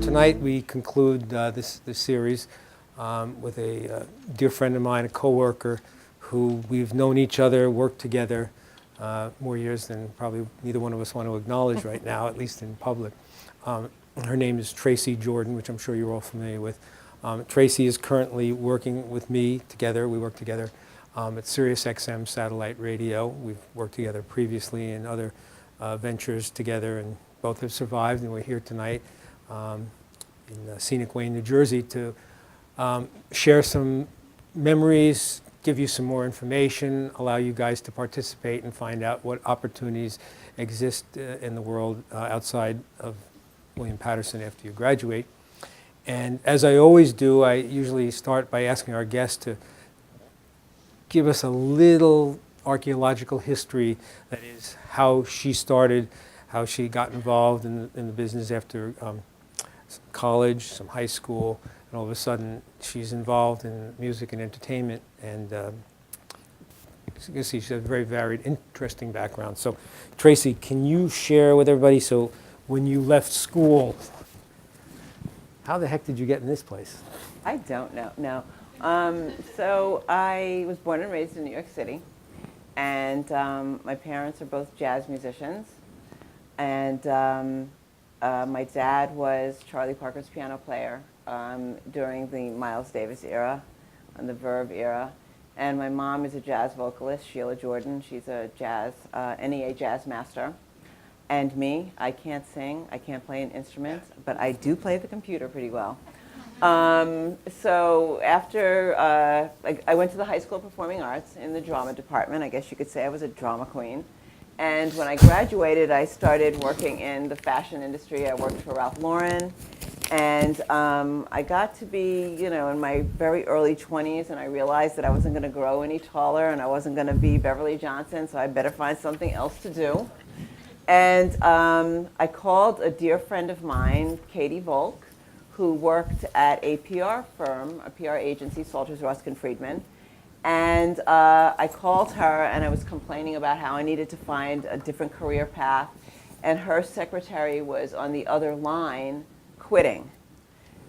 tonight we conclude this series with a dear friend of mine, a coworker, who we've known each other, worked together more years than probably neither one of us want to acknowledge right now, at least in public. Her name is Tracy Jordan, which I'm sure you're all familiar with. Tracy is currently working with me together. We work together at SiriusXM Satellite Radio. We've worked together previously in other ventures together, and both have survived, and we're here tonight in Scenic Way, New Jersey, to share some memories, give you some more information, allow you guys to participate and find out what opportunities exist in the world outside of William Patterson after you graduate. And as I always do, I usually start by asking our guests to give us a little archaeological history, that is, how she started, how she got involved in the business after some college, some high school, and all of a sudden she's involved in music and entertainment. And you can see she has a very varied, interesting background. So Tracy, can you share with everybody, so when you left school, how the heck did you get in this place? I don't know, no. So I was born and raised in New York City, and my parents are both jazz musicians. And my dad was Charlie Parker's piano player during the Miles Davis era and the Verve era. And my mom is a jazz vocalist, Sheila Jordan. She's a jazz, NEA jazz master. And me, I can't sing, I can't play an instrument, but I do play the computer pretty well. So after, I went to the High School of Performing Arts in the drama department. I guess you could say I was a drama queen. And when I graduated, I started working in the fashion industry. I worked for Ralph Lauren. And I got to be, in my very early 20s, and I realized that I wasn't going to grow any taller, and I wasn't going to be Beverly Johnson, so I better find something else to do. And I called a dear friend of mine, Katie Volk, who worked at a PR firm, a PR agency, Salters, Ruskin, Friedman. And I called her, and I was complaining about how I needed to find a different career path. And her secretary was on the other line quitting.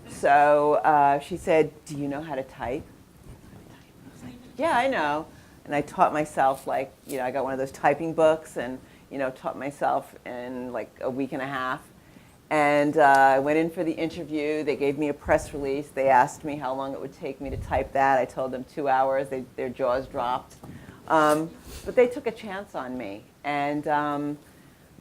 So she said, "Do you know how to type?" I was like, "Yeah, I know." And I taught myself, I got one of those typing books, and taught myself in like a week and a half. And I went in for the interview. They gave me a press release. They asked me how long it would take me to type that. I told them 2 hours. Their jaws dropped. But they took a chance on me. And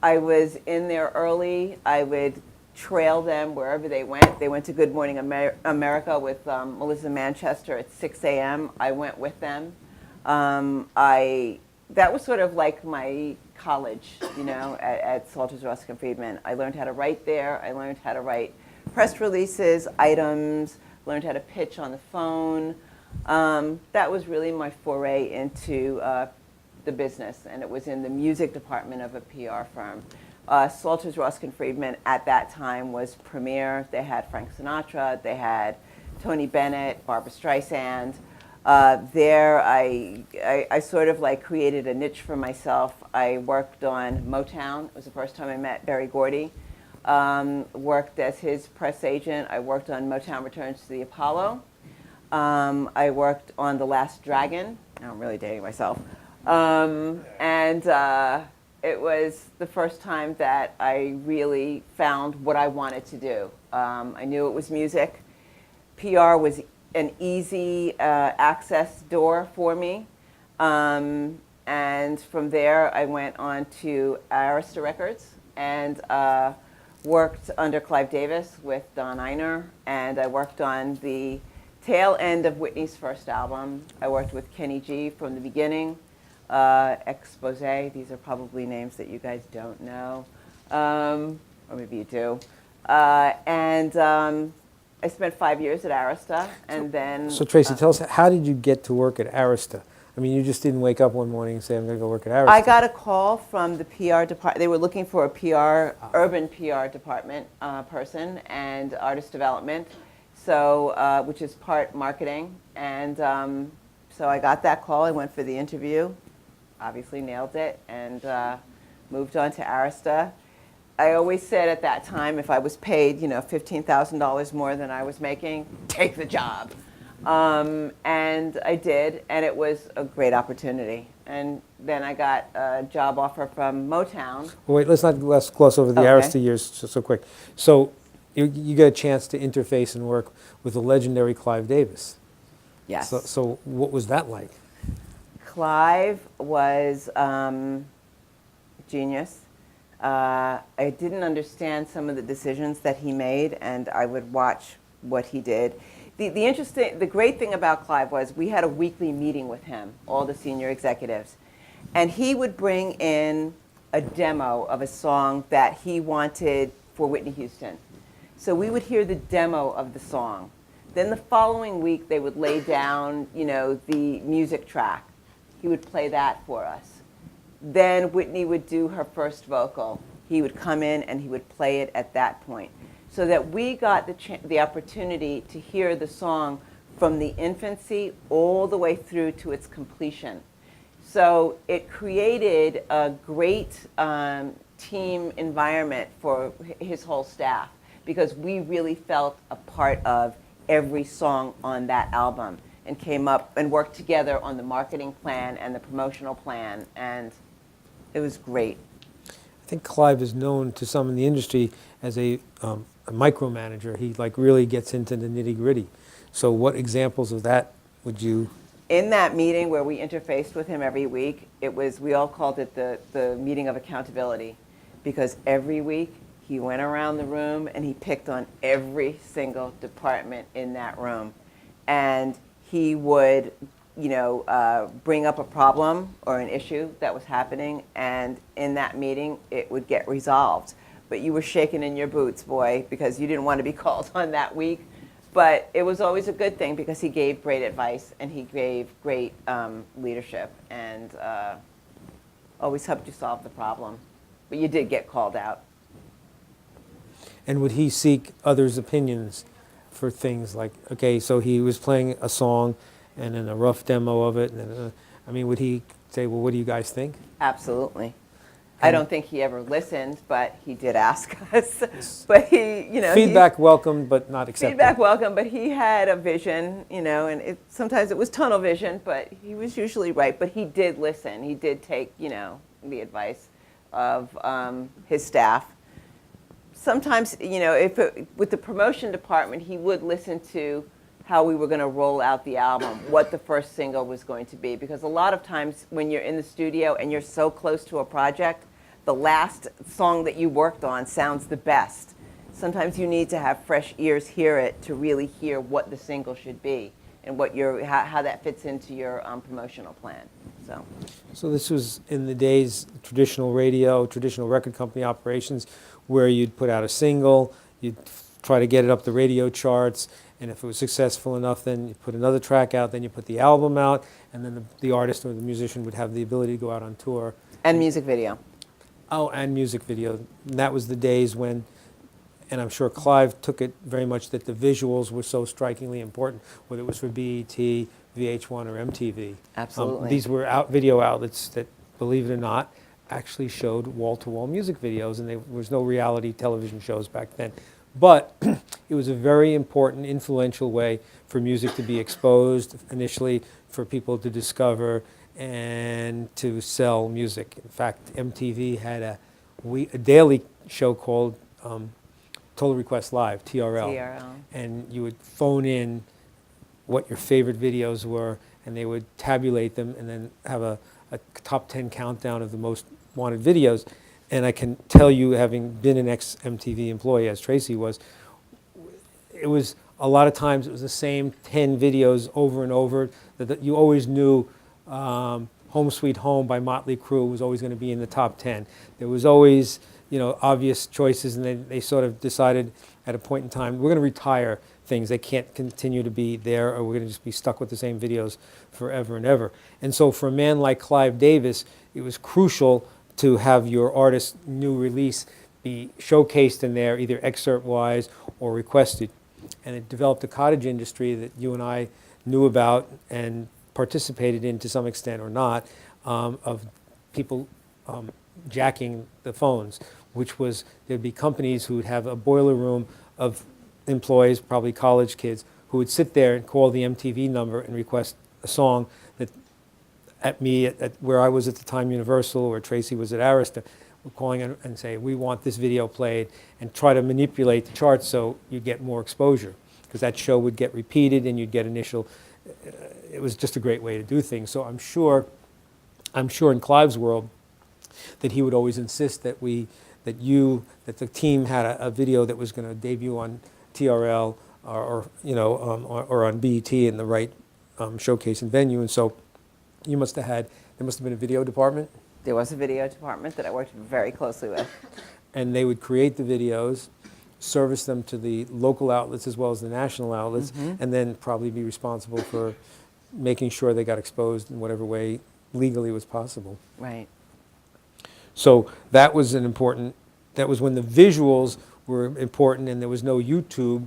I was in there early. I would trail them wherever they went. They went to Good Morning America with Melissa Manchester at 6 a.m. I went with them. That was sort of like my college, at Salters, Ruskin, Friedman. I learned how to write there. I learned how to write press releases, items, learned how to pitch on the phone. That was really my foray into the business, and it was in the music department of a PR firm. Salters, Ruskin, Friedman at that time was premier. They had Frank Sinatra, they had Tony Bennett, Barbra Streisand. There, I sort of created a niche for myself. I worked on Motown. It was the first time I met Berry Gordy. Worked as his press agent. I worked on Motown Returns to the Apollo. I worked on The Last Dragon. Now I'm really dating myself. It was the first time that I really found what I wanted to do. I knew it was music. PR was an easy access door for me. And from there, I went on to Arista Records and worked under Clive Davis with Don Iiner. And I worked on the tail end of Whitney's first album. I worked with Kenny G from the beginning. Expose, these are probably names that you guys don't know. Or maybe you do. I spent 5 years at Arista, and then... So Tracy, tell us, how did you get to work at Arista? I mean, you just didn't wake up one morning and say, I'm going to go work at Arista. I got a call from the PR department. They were looking for a urban PR department person and artist development, so which is part marketing. And so I got that call. I went for the interview, obviously nailed it, and moved on to Arista. I always said at that time, if I was paid, $15,000 more than I was making, take the job. And I did, and it was a great opportunity. And then I got a job offer from Motown. Well, wait, let's gloss over the Okay. Arista years so quick. So you get a chance to interface and work with the legendary Clive Davis. Yes. So what was that like? Clive was genius. I didn't understand some of the decisions that he made, and I would watch what he did. The great thing about Clive was we had a weekly meeting with him, all the senior executives, and he would bring in a demo of a song that he wanted for Whitney Houston. So we would hear the demo of the song. Then the following week they would lay down, the music track. He would play that for us. Then Whitney would do her first vocal. He would come in and he would play it at that point, so that we got the opportunity to hear the song from the infancy all the way through to its completion. So it created a great team environment for his whole staff, because we really felt a part of every song on that album and came up and worked together on the marketing plan and the promotional plan, and it was great. I think Clive is known to some in the industry as a micromanager. He really gets into the nitty-gritty. So what examples of that would you? In that meeting where we interfaced with him every week, we all called it the meeting of accountability, because every week he went around the room and he picked on every single department in that room. And he would, bring up a problem or an issue that was happening, and in that meeting it would get resolved. But you were shaking in your boots, boy, because you didn't want to be called on that week. But it was always a good thing, because he gave great advice and he gave great leadership, and always helped you solve the problem. But you did get called out. And would he seek others' opinions for things like, okay, so he was playing a song and then a rough demo of it, and would he say, well, what do you guys think? Absolutely. I don't think he ever listened, but he did ask us. But feedback welcome, but not accepted. Feedback welcome, but he had a vision, and sometimes it was tunnel vision, but he was usually right. But he did listen. He did take, the advice of his staff. Sometimes, with the promotion department, he would listen to how we were going to roll out the album, what the first single was going to be. Because a lot of times when you're in the studio and you're so close to a project, the last song that you worked on sounds the best. Sometimes you need to have fresh ears hear it to really hear what the single should be and how that fits into your promotional plan. So this was in the days, traditional radio, traditional record company operations, where you'd put out a single, you'd try to get it up the radio charts, and if it was successful enough, then you put another track out, then you put the album out, and then the artist or the musician would have the ability to go out on tour. And music video. Oh, and music video. And that was the days when, and I'm sure Clive took it very much that the visuals were so strikingly important, whether it was for BET, VH1, or MTV. Absolutely. These were video outlets that, believe it or not, actually showed wall-to-wall music videos, and there was no reality television shows back then. But it was a very important, influential way for music to be exposed initially, for people to discover and to sell music. In fact, MTV had a daily show called Total Request Live, TRL. And you would phone in what your favorite videos were, and they would tabulate them and then have a top 10 countdown of the most wanted videos. And I can tell you, having been an ex-MTV employee, as Tracy was, it was a lot of times it was the same 10 videos over and over. That you always knew Home Sweet Home by Motley Crue was always going to be in the top 10. There was always, obvious choices, and then they sort of decided at a point in time, we're going to retire things. They can't continue to be there, or we're going to just be stuck with the same videos forever and ever. And so for a man like Clive Davis, it was crucial to have your artist's new release be showcased in there, either excerpt-wise or requested. And it developed a cottage industry that you and I knew about and participated in to some extent or not, of people jacking the phones. which was there'd be companies who would have a boiler room of employees, probably college kids, who would sit there and call the MTV number and request a song that at where I was at the time, Universal, or Tracy was at Arista, were calling and say, we want this video played, and try to manipulate the charts so you get more exposure, because that show would get repeated and you'd get initial. It was just a great way to do things. So I'm sure in Clive's world that he would always insist that that the team had a video that was going to debut on TRL or on BET in the right showcase and venue. And so there must have been a video department. There was a video department that I worked very closely with. And they would create the videos, service them to the local outlets as well as the national outlets, and then probably be responsible for making sure they got exposed in whatever way legally was possible. Right. So that was when the visuals were important and there was no YouTube.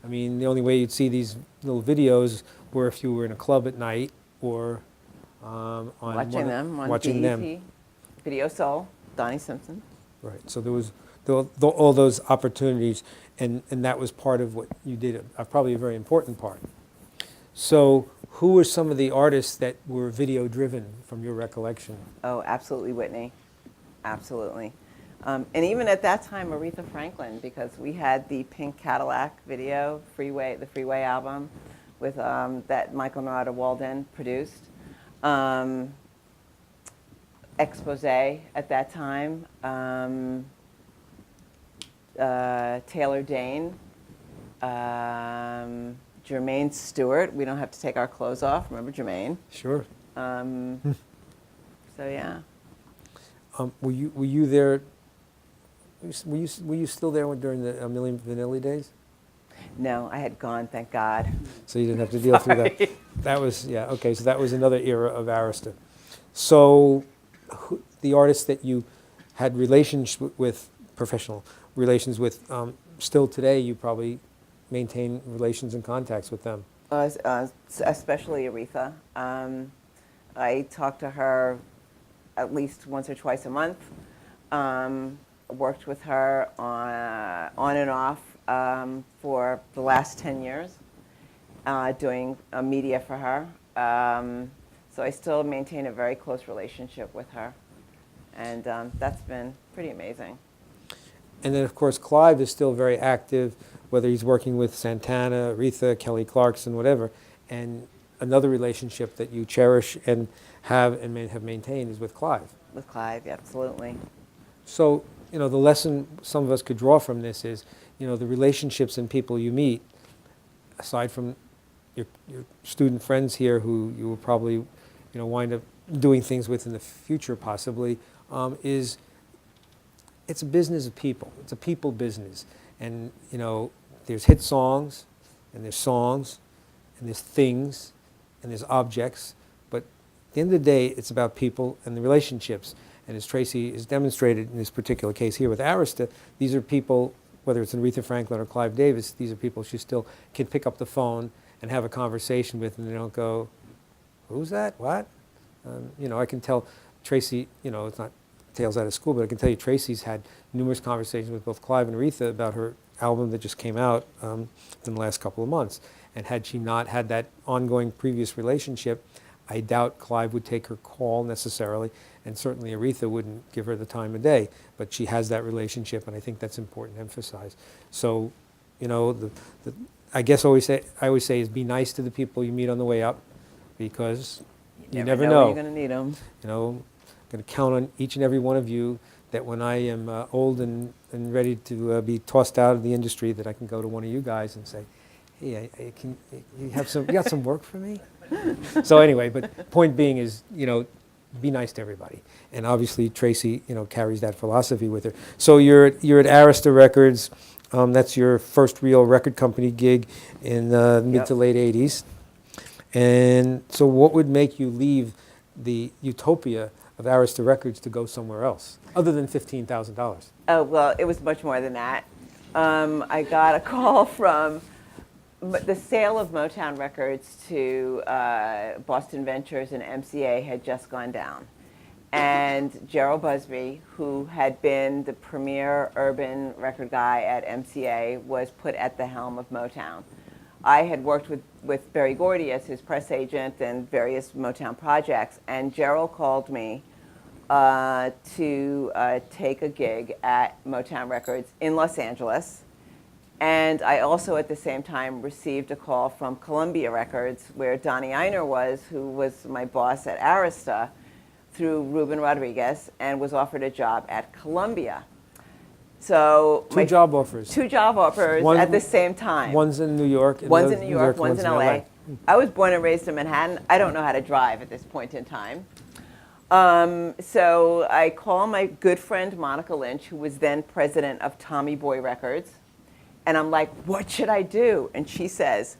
I mean, the only way you'd see these little videos were if you were in a club at night or watching them on watching BET, them. Video Soul, Donnie Simpson. Right. So there was all those opportunities, and that was part of what you did, probably a very important part. So who were some of the artists that were video-driven from your recollection? Oh, absolutely Whitney. Absolutely. And even at that time, Aretha Franklin, because we had the Pink Cadillac video, the Freeway album, with that Michael Narada Walden produced. Expose at that time. Taylor Dane. Jermaine Stewart. We don't have to take our clothes off. Remember Jermaine? Sure. So yeah. Were you there? Were you still there during the Milli Vanilli days? No, I had gone, thank God. So you didn't have to deal through that. That was, yeah, okay, so that was another era of Arista. So the artists that you had relations with, professional relations with, still today you probably maintain relations and contacts with them. Especially Aretha. I talk to her at least once or twice a month. Worked with her on and off for the last 10 years, doing media for her. So I still maintain a very close relationship with her. And that's been pretty amazing. And then, of course, Clive is still very active, whether he's working with Santana, Aretha, Kelly Clarkson, whatever. And another relationship that you cherish and have maintained is with Clive. With Clive, absolutely. So, the lesson some of us could draw from this is, the relationships and people you meet, aside from your student friends here who you will probably, wind up doing things with in the future possibly, it's a business of people. It's a people business. And, there's hit songs, and there's songs, and there's things, and there's objects. But at the end of the day, it's about people and the relationships. And as Tracy has demonstrated in this particular case here with Arista, these are people, whether it's Aretha Franklin or Clive Davis, these are people she still can pick up the phone and have a conversation with, and they don't go, who's that, what? I can tell Tracy, it's not tales out of school, but I can tell you Tracy's had numerous conversations with both Clive and Aretha about her album that just came out in the last couple of months. And had she not had that ongoing previous relationship, I doubt Clive would take her call necessarily, and certainly Aretha wouldn't give her the time of day. But she has that relationship, and I think that's important to emphasize. So, I guess I always say is be nice to the people you meet on the way up, because you never know. When you're going to need them. I'm going to count on each and every one of you that when I am old and ready to be tossed out of the industry, that I can go to one of you guys and say, hey, you got some work for me? So anyway, but point being is, be nice to everybody. And obviously Tracy, carries that philosophy with her. So you're at Arista Records. That's your first real record company gig in the mid to late 80s. And so what would make you leave the utopia of Arista Records to go somewhere else, other than $15,000? Oh, well, it was much more than that. I got a call from the sale of Motown Records to Boston Ventures and MCA had just gone down. and Gerald Busby, who had been the premier urban record guy at MCA, was put at the helm of Motown. I had worked with Berry Gordy as his press agent and various Motown projects, and Gerald called me to take a gig at Motown Records in Los Angeles. And I also, at the same time, received a call from Columbia Records, where Donnie Einer was, who was my boss at Arista, through Ruben Rodriguez, and was offered a job at Columbia. So Two job offers. Two job offers at the same time. One's in New York. One's in New York, one's in LA. I was born and raised in Manhattan. I don't know how to drive at this point in time. So I call my good friend Monica Lynch, who was then president of Tommy Boy Records, and I'm like, what should I do? And she says,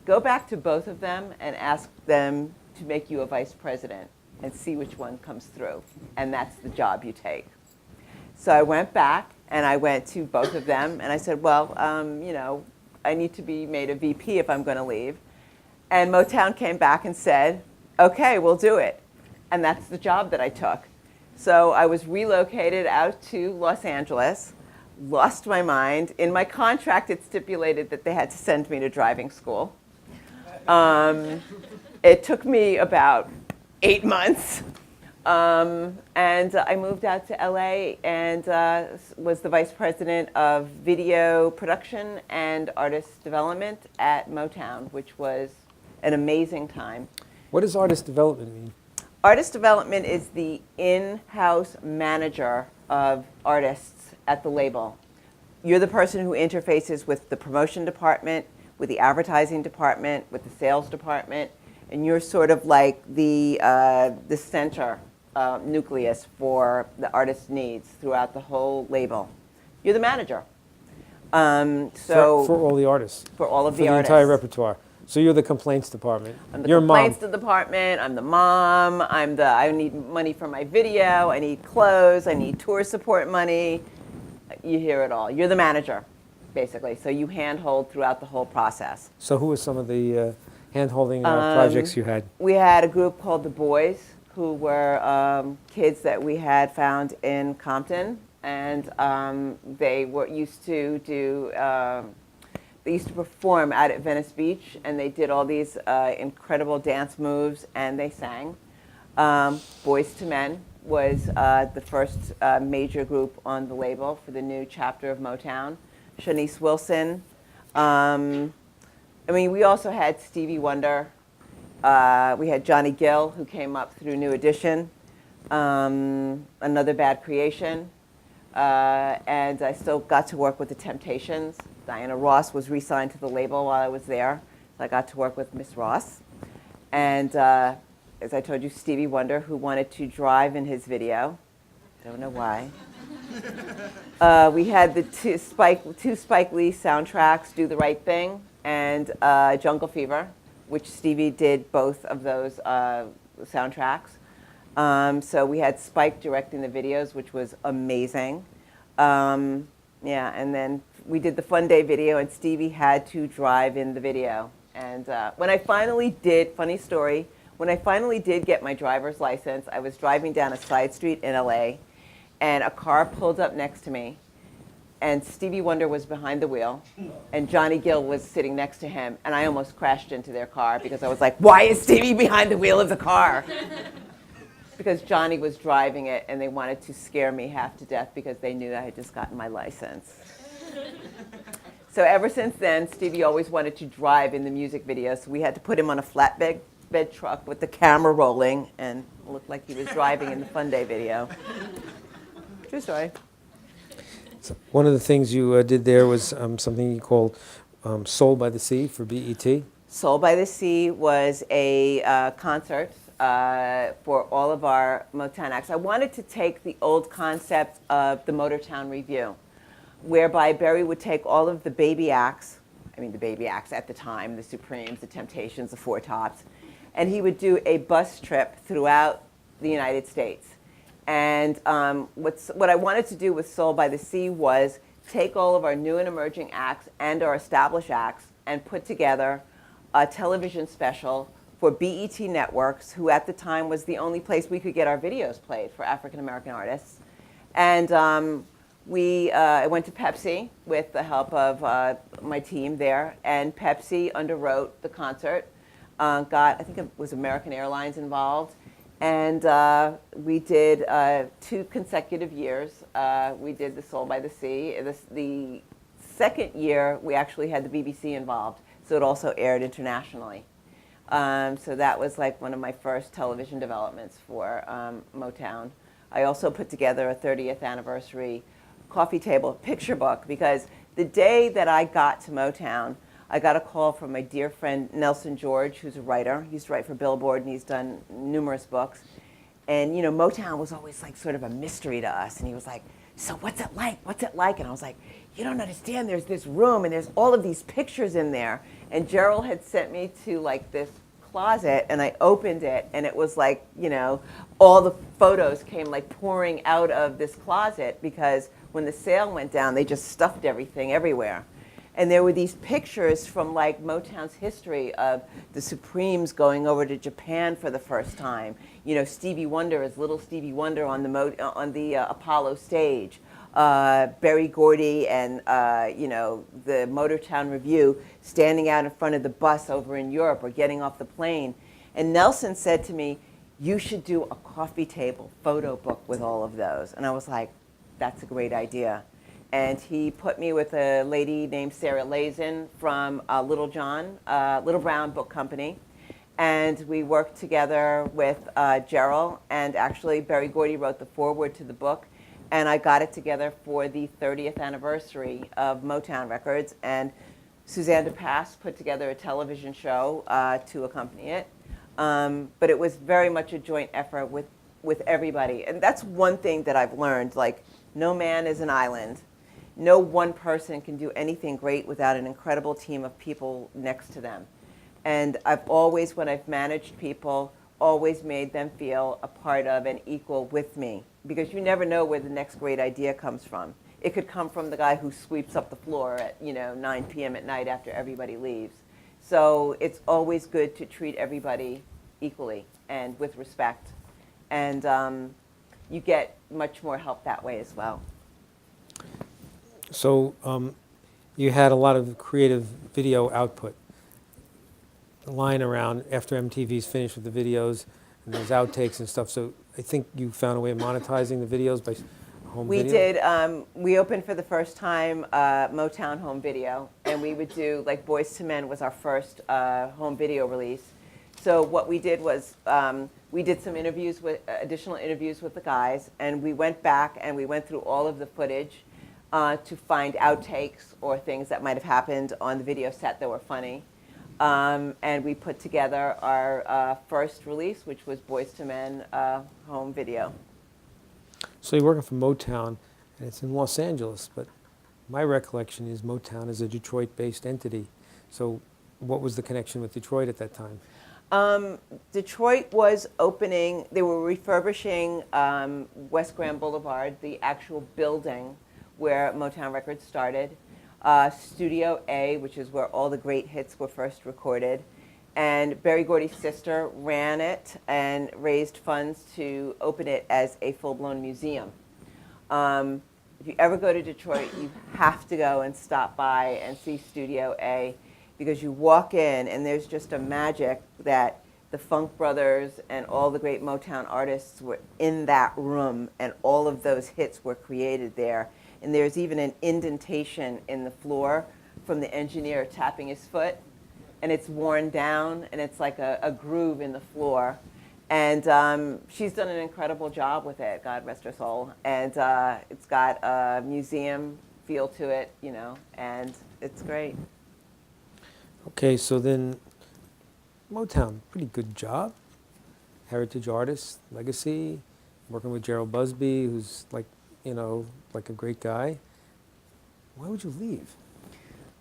go back to both of them and ask them to make you a vice president and see which one comes through. And that's the job you take. So I went back and I went to both of them and I said, well, you know, I need to be made a VP if I'm going to leave. And Motown came back and said, okay, we'll do it. And that's the job that I took. So I was relocated out to Los Angeles, lost my mind. In my contract, it stipulated that they had to send me to driving school. It took me about 8 months. And I moved out to LA and was the vice president of video production and artist development at Motown, which was an amazing time. What does artist development mean? Artist development is the in-house manager of artists at the label. You're the person who interfaces with the promotion department, with the advertising department, with the sales department, and you're sort of like the center nucleus for the artist's needs throughout the whole label. You're the manager. For all the artists? For all of the artists. For the entire repertoire. So you're the complaints department. I'm the Your complaints mom. department. I'm the mom. I need money for my video. I need clothes. I need tour support money. You hear it all. You're the manager, basically. So you handhold throughout the whole process. So who were some of the hand-holding projects you had? We had a group called The Boys, who were kids that we had found in Compton, and they used to do. They used to perform out at Venice Beach, and they did all these incredible dance moves, and they sang. Boys to Men was the first major group on the label for the new chapter of Motown. Shanice Wilson. I mean, we also had Stevie Wonder. We had Johnny Gill, who came up through New Edition. Another Bad Creation. And I still got to work with the Temptations. Diana Ross was re-signed to the label while I was there. So I got to work with Miss Ross. And as I told you, Stevie Wonder, who wanted to drive in his video. Don't know why. We had the two Spike Lee soundtracks, Do the Right Thing and Jungle Fever, which Stevie did both of those soundtracks. So we had Spike directing the videos, which was amazing. Yeah, and then we did the Fun Day video, and Stevie had to drive in the video. And when I finally did, funny story, when I finally did get my driver's license, I was driving down a side street in LA, and a car pulled up next to me, and Stevie Wonder was behind the wheel, and Johnny Gill was sitting next to him, and I almost crashed into their car because I was like, why is Stevie behind the wheel of the car? Because Johnny was driving it, and they wanted to scare me half to death because they knew I had just gotten my license. So ever since then, Stevie always wanted to drive in the music video, so we had to put him on a flatbed truck with the camera rolling, and it looked like he was driving in the Fun Day video. True story. So one of the things you did there was something you called Soul by the Sea for BET. Soul by the Sea was a concert for all of our Motown acts. I wanted to take the old concept of the Motown Review, whereby Berry would take all of the baby acts, the baby acts at the time, the Supremes, the Temptations, the Four Tops, and he would do a bus trip throughout the United States. And what I wanted to do with Soul by the Sea was take all of our new and emerging acts and our established acts and put together a television special for BET Networks, who at the time was the only place we could get our videos played for African American artists. And I went to Pepsi with the help of my team there, and Pepsi underwrote the concert. I think it was American Airlines involved. And we did 2 consecutive years. We did the Soul by the Sea. The second year, we actually had the BBC involved, so it also aired internationally. So that was like one of my first television developments for Motown. I also put together a 30th anniversary coffee table picture book, because the day that I got to Motown, I got a call from my dear friend Nelson George, who's a writer. He used to write for Billboard, and he's done numerous books. And you know, Motown was always like sort of a mystery to us. And he was like, "So what's it like? What's it like?" And I was like, "You don't understand. There's this room, and there's all of these pictures in there." And Gerald had sent me to like this closet, and I opened it, and it was like, you know, all the photos came like pouring out of this closet, because when the sale went down, they just stuffed everything everywhere. And there were these pictures from like Motown's history of the Supremes going over to Japan for the first time. You know, Stevie Wonder as little Stevie Wonder on the Apollo stage. Berry Gordy and you know, the Motown Review standing out in front of the bus over in Europe or getting off the plane. And Nelson said to me, "You should do a coffee table photo book with all of those." And I was like, "That's a great idea." And he put me with a lady named Sarah Lazen from Little Brown Book Company. And we worked together with Gerald, and actually Berry Gordy wrote the foreword to the book. And I got it together for the 30th anniversary of Motown Records. And Suzanne DePass put together a television show to accompany it. But it was very much a joint effort with everybody. And that's one thing that I've learned, like, no man is an island. No one person can do anything great without an incredible team of people next to them. And I've always, when I've managed people, always made them feel a part of and equal with me, because you never know where the next great idea comes from. It could come from the guy who sweeps up the floor at 9 p.m. at night after everybody leaves. So it's always good to treat everybody equally and with respect. And you get much more help that way as well. So you had a lot of creative video output. Lying around after MTV's finished with the videos, and there's outtakes and stuff. So I think you found a way of monetizing the videos by home video? We did. We opened for the first time Motown Home Video, and we would do, like, Boyz II Men was our first home video release. So what we did was we did some interviews with additional interviews with the guys, and we went back and we went through all of the footage to find outtakes or things that might have happened on the video set that were funny. And we put together our first release, which was Boyz II Men home video. So you're working for Motown, and it's in Los Angeles, but my recollection is Motown is a Detroit-based entity. So what was the connection with Detroit at that time? Detroit was opening, they were refurbishing West Grand Boulevard, the actual building where Motown Records started. Studio A, which is where all the great hits were first recorded. And Berry Gordy's sister ran it and raised funds to open it as a full-blown museum. If you ever go to Detroit, you have to go and stop by and see Studio A, because you walk in and there's just a magic that the Funk Brothers and all the great Motown artists were in that room, and all of those hits were created there. And there's even an indentation in the floor from the engineer tapping his foot, and it's worn down, and it's like a groove in the floor. And she's done an incredible job with it, God rest her soul. And it's got a museum feel to it, and it's great. Okay, so then Motown, pretty good job. Heritage artist, legacy, working with Gerald Busby, who's like a great guy. Why would you leave?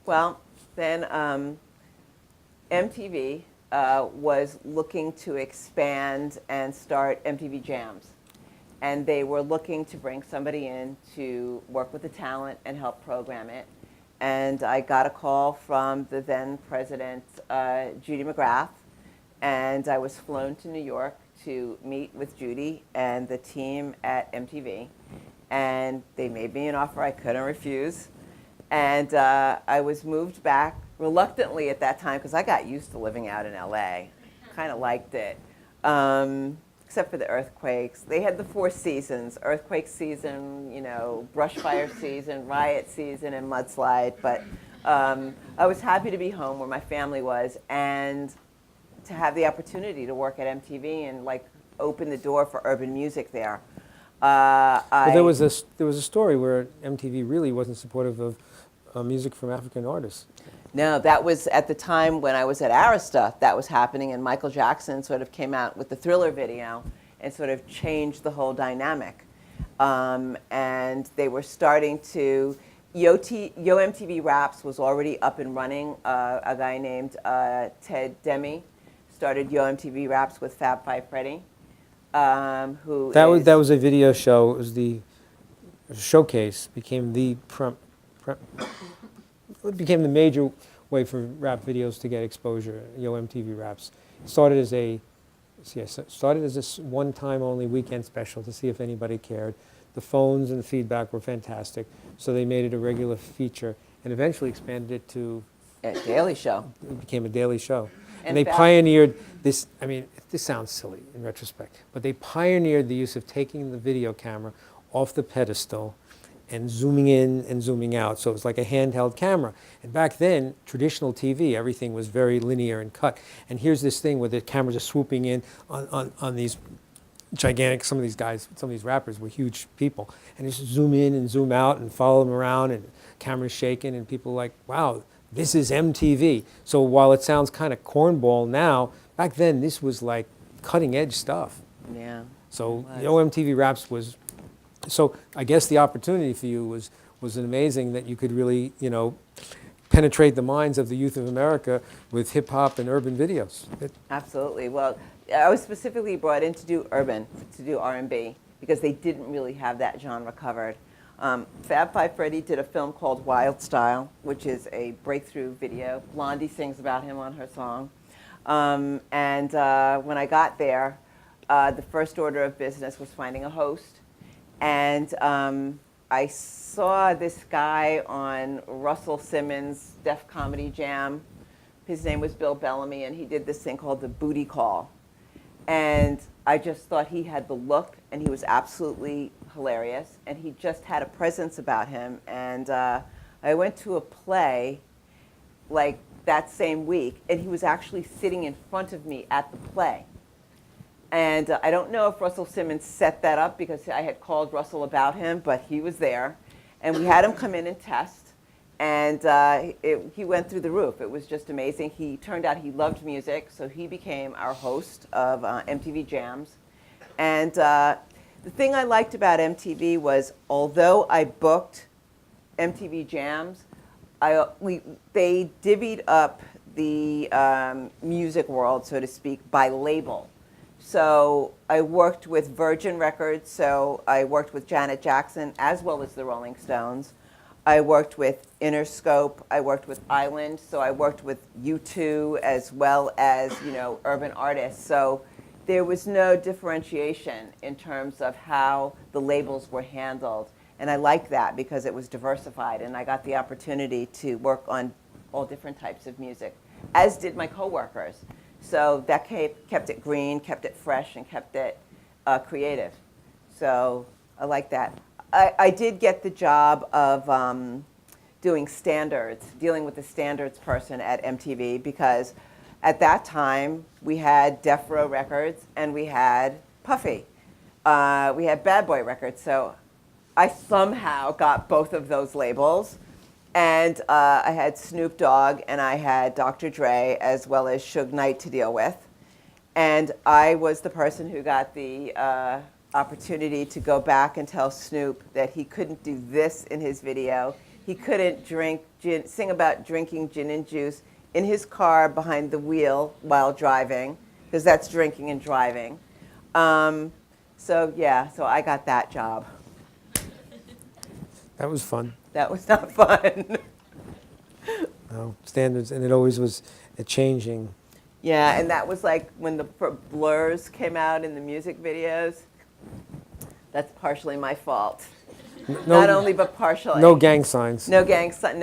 Well, then MTV was looking to expand and start MTV Jams. And they were looking to bring somebody in to work with the talent and help program it. And I got a call from the then president, Judy McGrath, and I was flown to New York to meet with Judy and the team at MTV, and they made me an offer I couldn't refuse, and I was moved back reluctantly at that time because I got used to living out in LA, kind of liked it, except for the earthquakes. They had the 4 seasons: earthquake season, you know, brush fire season, riot season, and mudslide. But I was happy to be home where my family was, and to have the opportunity to work at MTV and like open the door for urban music there. Well, there was a story where MTV really wasn't supportive of music from African artists. No, that was at the time when I was at Arista that was happening, and Michael Jackson sort of came out with the Thriller video and sort of changed the whole dynamic. And they were starting to, Yo MTV Raps was already up and running. A guy named Ted Demme started Yo MTV Raps with Fab Five Freddy. That was a video show. It was the showcase. Became the it became the major way for rap videos to get exposure. Yo MTV Raps started as a one-time only weekend special to see if anybody cared. The phones and the feedback were fantastic, so they made it a regular feature and eventually expanded it to a daily show. It became a daily show. And In they fact- pioneered this. I mean, this sounds silly in retrospect, but they pioneered the use of taking the video camera off the pedestal and zooming in and zooming out. So it was like a handheld camera. And back then, traditional TV, everything was very linear and cut. And here's this thing where the cameras are swooping in on these gigantic, some of these rappers were huge people. And just zoom in and zoom out and follow them around, and cameras shaking, and people like, wow, this is MTV. So while it sounds kind of cornball now, back then this was like cutting edge stuff. Yeah. So It was. Yo MTV Raps was, so I guess the opportunity for you was amazing, that you could really, you know, penetrate the minds of the youth of America with hip hop and urban videos. Absolutely. Well, I was specifically brought in to do urban, to do R&B, because they didn't really have that genre covered. Fab Five Freddy did a film called Wild Style, which is a breakthrough video. Blondie sings about him on her song. When I got there, the first order of business was finding a host. And I saw this guy on Russell Simmons' Def Comedy Jam. His name was Bill Bellamy, and he did this thing called the Booty Call. And I just thought he had the look, and he was absolutely hilarious, and he just had a presence about him. And I went to a play like that same week, and he was actually sitting in front of me at the play. And I don't know if Russell Simmons set that up, because I had called Russell about him, but he was there. And we had him come in and test, and he went through the roof. It was just amazing. He turned out he loved music, so he became our host of MTV Jams. And the thing I liked about MTV was, although I booked MTV Jams, they divvied up the music world, so to speak, by label. So I worked with Virgin Records, so I worked with Janet Jackson as well as the Rolling Stones. I worked with Interscope, I worked with Island, so I worked with U2 as well as, you know, urban artists. So there was no differentiation in terms of how the labels were handled. And I liked that because it was diversified, and I got the opportunity to work on all different types of music, as did my coworkers. So that kept it green, kept it fresh, and kept it creative. So I like that. I did get the job of doing standards, dealing with the standards person at MTV, because at that time we had Death Row Records and we had Puffy. We had Bad Boy Records. So I somehow got both of those labels. And I had Snoop Dogg and I had Dr. Dre as well as Suge Knight to deal with. And I was the person who got the opportunity to go back and tell Snoop that he couldn't do this in his video. He couldn't sing about drinking gin and juice in his car behind the wheel while driving, because that's drinking and driving. So I got that job. That was fun. That was not fun. No, standards, and it always was changing. Yeah, and that was like when the blurs came out in the music videos. That's partially my fault. Not only, but partially. No gang signs. No gang sign.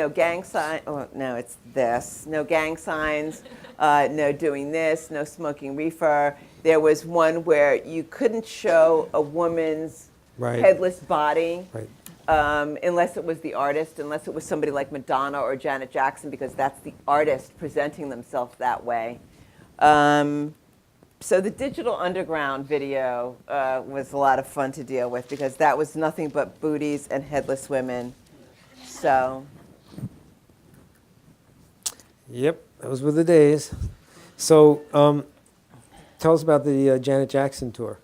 Oh, no, it's this. No gang signs. No doing this. No smoking reefer. There was one where you couldn't show a woman's headless body. Right. Unless it was the artist, unless it was somebody like Madonna or Janet Jackson, because that's the artist presenting themselves that way. So the Digital Underground video was a lot of fun to deal with, because that was nothing but booties and headless women. So. Yep, those were the days. So tell us about the Janet Jackson tour.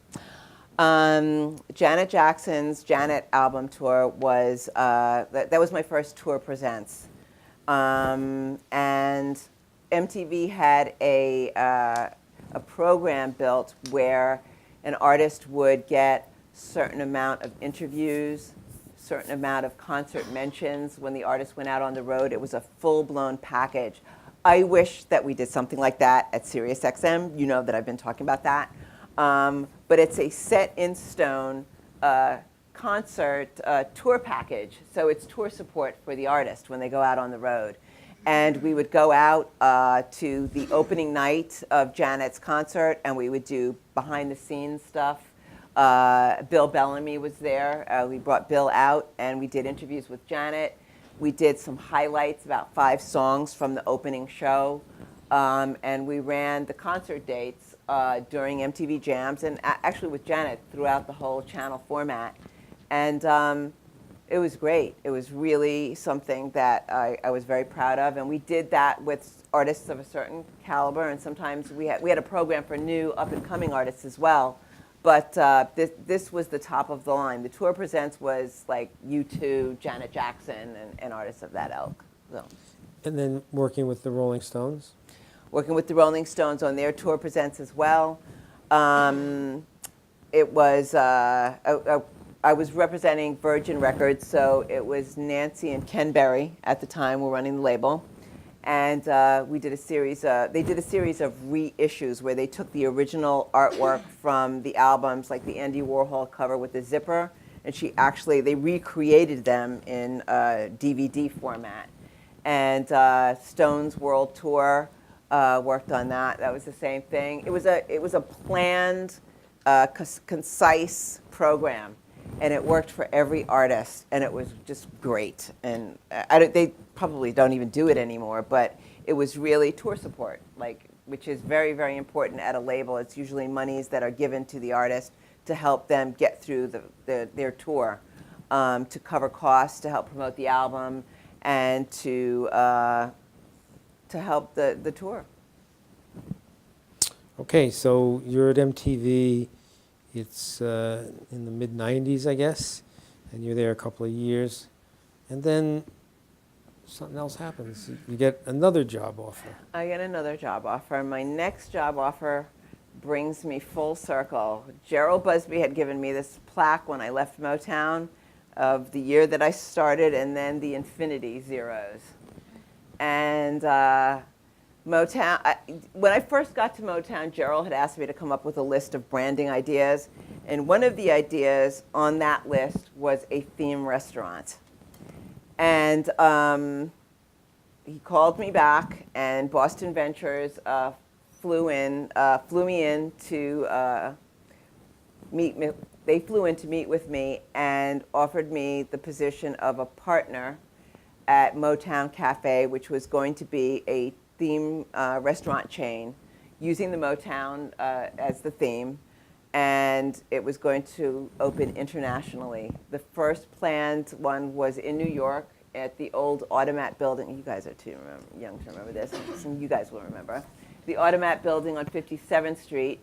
Janet Jackson's Janet album tour was, that was my first tour presents. And MTV had a program built where an artist would get a certain amount of interviews, certain amount of concert mentions. When the artist went out on the road, it was a full-blown package. I wish that we did something like that at SiriusXM. You know that I've been talking about that. But it's a set-in-stone concert tour package. So it's tour support for the artist when they go out on the road. And we would go out to the opening night of Janet's concert, and we would do behind-the-scenes stuff. Bill Bellamy was there. We brought Bill out, and we did interviews with Janet. We did some highlights, about 5 songs from the opening show. And we ran the concert dates during MTV Jams, and actually with Janet throughout the whole channel format. And it was great. It was really something that I was very proud of. And we did that with artists of a certain caliber, and sometimes we had a program for new up-and-coming artists as well. But this was the top of the line. The Tour Presents was like U2, Janet Jackson, and artists of that ilk. So. And then working with the Rolling Stones? Working with the Rolling Stones on their Tour Presents as well. It was, I was representing Virgin Records, so it was Nancy and Ken Berry at the time were running the label. And we did a series, they did a series of reissues where they took the original artwork from the albums, like the Andy Warhol cover with the zipper, and they recreated them in DVD format. And Stones World Tour worked on that. That was the same thing. It was a planned, concise program. And it worked for every artist, and it was just great. And they probably don't even do it anymore, but it was really tour support, which is very, very important at a label. It's usually monies that are given to the artist to help them get through their tour, to cover costs, to help promote the album, and to help the tour. Okay, so you're at MTV. It's in the mid-'90s, I guess, and you're there a couple of years. And then something else happens. You get another job offer. I get another job offer. My next job offer brings me full circle. Gerald Busby had given me this plaque when I left Motown of the year that I started, and then the infinity zeros. And Motown, when I first got to Motown, Gerald had asked me to come up with a list of branding ideas, and one of the ideas on that list was a theme restaurant. And he called me back, and Boston Ventures flew me in to meet me. They flew in to meet with me and offered me the position of a partner at Motown Cafe, which was going to be a theme restaurant chain using the Motown as the theme, and it was going to open internationally. The first planned one was in New York at the old Automat building. You guys are too young to remember this. Some of you guys will remember. The Automat building on 57th Street,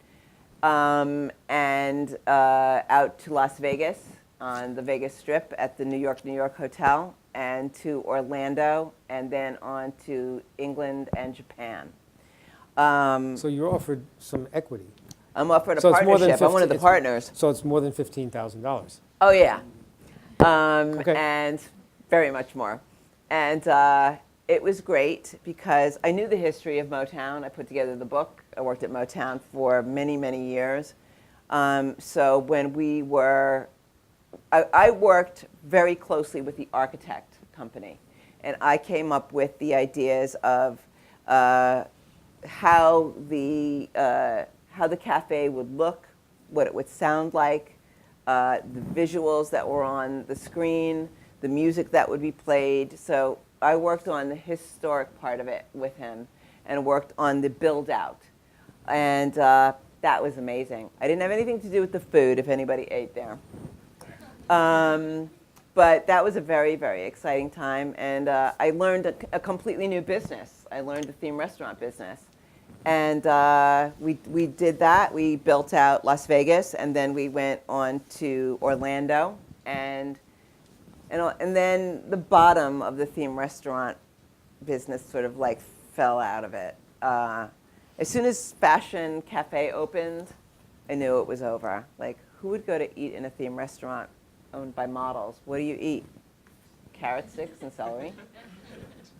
and out to Las Vegas on the Vegas Strip at the New York Hotel, and to Orlando, and then on to England and Japan. So you're offered some equity. I'm offered a partnership. I'm one of the partners. So it's more than $15,000. Oh, yeah. Okay. And very much more. And it was great because I knew the history of Motown. I put together the book. I worked at Motown for many, many years. So when we were, I worked very closely with the architect company, and I came up with the ideas of how the cafe would look, what it would sound like, the visuals that were on the screen, the music that would be played. So I worked on the historic part of it with him and worked on the build out. And that was amazing. I didn't have anything to do with the food, if anybody ate there. But that was a very, very exciting time. And I learned a completely new business. I learned the theme restaurant business. And we did that. We built out Las Vegas, and then we went on to Orlando. And then the bottom of the theme restaurant business sort of like fell out of it. As soon as Fashion Cafe opened, I knew it was over. Like, who would go to eat in a theme restaurant owned by models? What do you eat? Carrot sticks and celery?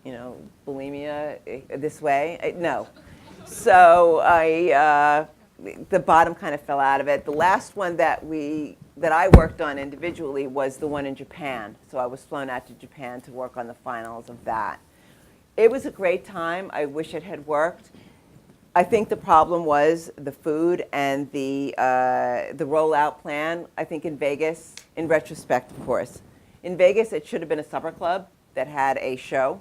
You know, bulimia this way? No. So the bottom kind of fell out of it. The last one that I worked on individually was the one in Japan. So I was flown out to Japan to work on the finals of that. It was a great time. I wish it had worked. I think the problem was the food and the rollout plan. I think in Vegas, in retrospect, of course, in Vegas it should have been a supper club that had a show,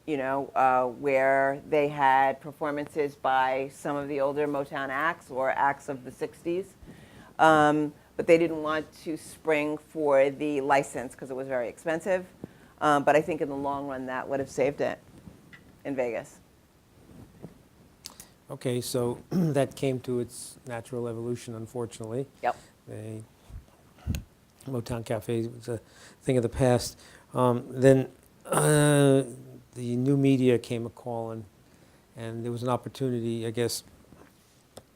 you know, where they had performances by some of the older Motown acts or acts of the 60s. But they didn't want to spring for the license because it was very expensive. But I think in the long run that would have saved it in Vegas. Okay, so that came to its natural evolution, unfortunately. Yep. Motown Cafe was a thing of the past. Then the new media came a-calling, and there was an opportunity, I guess,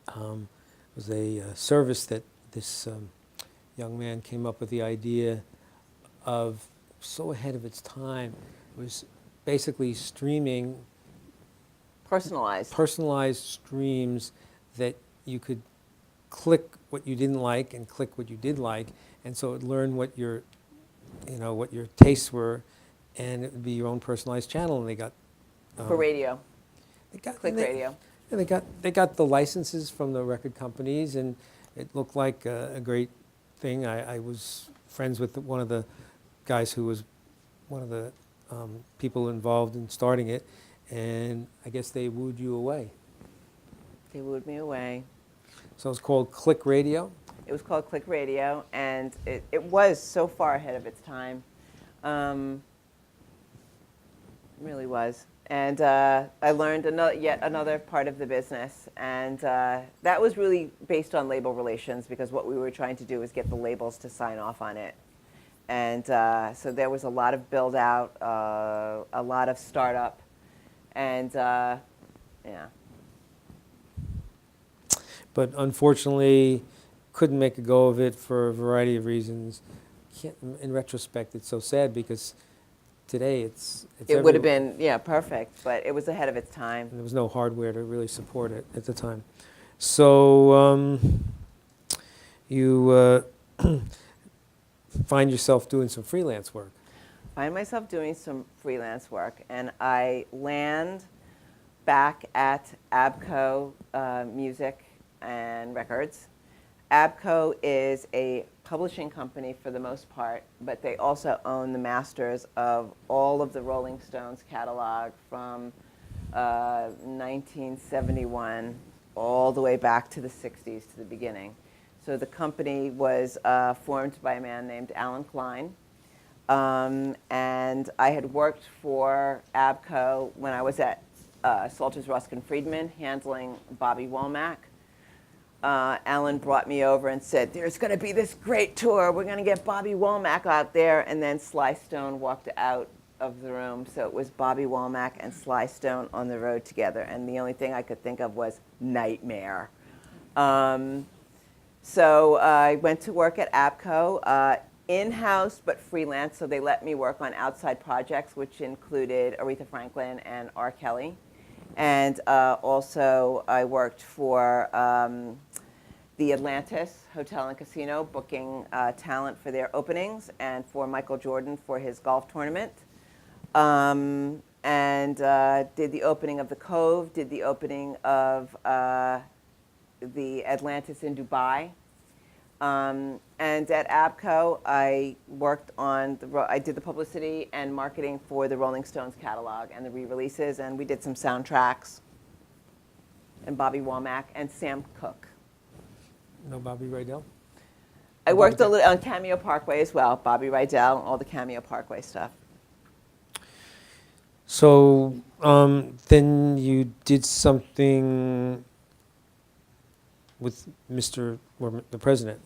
it was a service that this young man came up with the idea of, so ahead of its time. It was basically streaming personalized streams that you could click what you didn't like and click what you did like, and so it learned what your tastes were, and it would be your own personalized channel. And they got for radio. Radio. Yeah, they got the licenses from the record companies, and it looked like a great thing. I was friends with one of the guys who was one of the people involved in starting it. And I guess they wooed you away. They wooed me away. So it was called Click Radio? It was called Click Radio, and it was so far ahead of its time. It really was. And I learned yet another part of the business. And that was really based on label relations, because what we were trying to do was get the labels to sign off on it. And so there was a lot of build out, a lot of startup. And yeah. But unfortunately, couldn't make a go of it for a variety of reasons. In retrospect, it's so sad because today it's it would have been, yeah, perfect, but it was ahead of its time. And there was no hardware to really support it at the time. So you find yourself doing some freelance work. Find myself doing some freelance work, and I land back at ABKCO Music and Records. ABKCO is a publishing company for the most part, but they also own the masters of all of the Rolling Stones catalog from 1971 all the way back to the 60s, to the beginning. So the company was formed by a man named Alan Klein. And I had worked for ABKCO when I was at Salters, Ruskin Friedman, handling Bobby Womack. Alan brought me over and said, there's going to be this great tour. We're going to get Bobby Womack out there. And then Sly Stone walked out of the room. So it was Bobby Womack and Sly Stone on the road together. And the only thing I could think of was nightmare. So I went to work at ABKCO. In-house but freelance, so they let me work on outside projects, which included Aretha Franklin and R. Kelly. And also I worked for the Atlantis Hotel and Casino, booking talent for their openings, and for Michael Jordan for his golf tournament. And did the opening of the Cove, did the opening of the Atlantis in Dubai. And at ABKCO, I worked on, I did the publicity and marketing for the Rolling Stones catalog and the re-releases, and we did some soundtracks, and Bobby Womack and Sam Cooke. No Bobby Rydell? I worked a little on Cameo Parkway as well, Bobby Rydell, all the Cameo Parkway stuff. So then you did something with the president,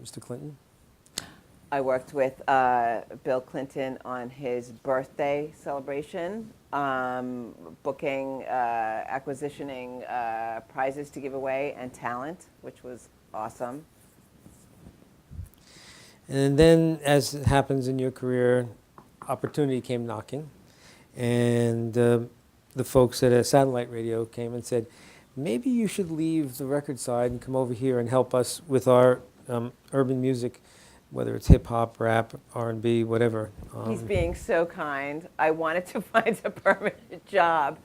Mr. Clinton? I worked with Bill Clinton on his birthday celebration, booking, acquisitioning prizes to give away and talent, which was awesome. And then, as it happens in your career, opportunity came knocking, and the folks at a satellite radio came and said, maybe you should leave the record side and come over here and help us with our urban music, whether it's hip-hop, rap, R&B, whatever. He's being so kind. I wanted to find a permanent job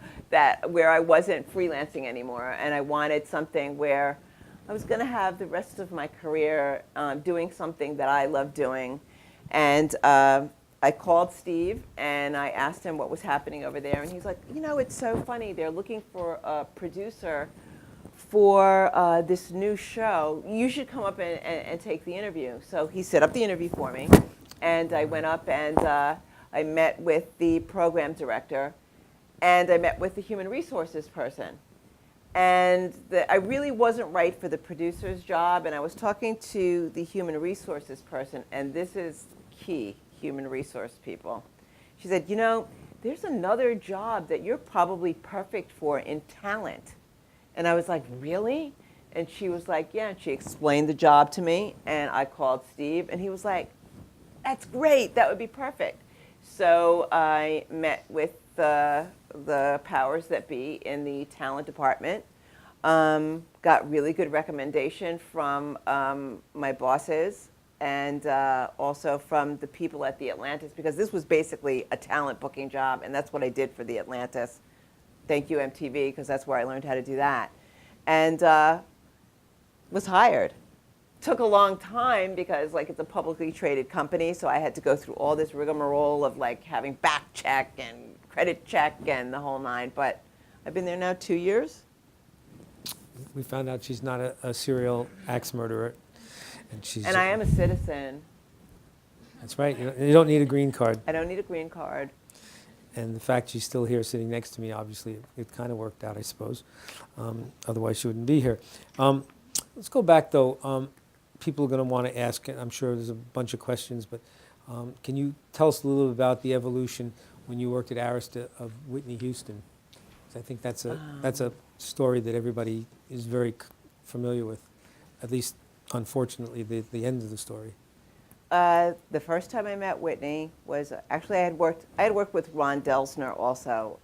where I wasn't freelancing anymore, and I wanted something where I was going to have the rest of my career doing something that I love doing. And I called Steve, and I asked him what was happening over there, and he's like, you know, it's so funny. They're looking for a producer for this new show. You should come up and take the interview. So he set up the interview for me, and I went up and I met with the program director, and I met with the human resources person. And I really wasn't right for the producer's job, and I was talking to the human resources person, and this is key, human resource people. She said, you know, there's another job that you're probably perfect for in talent. And I was like, really? And she was like, yeah. And she explained the job to me, and I called Steve, and he was like, that's great, that would be perfect. So I met with the powers that be in the talent department, got really good recommendation from my bosses, and also from the people at the Atlantis, because this was basically a talent booking job, and that's what I did for the Atlantis. Thank you, MTV, because that's where I learned how to do that. And was hired. Took a long time because it's a publicly traded company, so I had to go through all this rigmarole of having back check and credit check and the whole nine, but I've been there now 2 years. We found out she's not a serial axe murderer. And I am a citizen. That's right. You don't need a green card. I don't need a green card. And the fact she's still here sitting next to me, obviously, it kind of worked out, I suppose. Otherwise, she wouldn't be here. Let's go back, though. People are going to want to ask, and I'm sure there's a bunch of questions, but can you tell us a little bit about the evolution when you worked at Arista of Whitney Houston? 'Cause I think that's a story that everybody is very familiar with, at least, unfortunately, the end of the story. The first time I met Whitney was actually I had worked with Ron Delsner also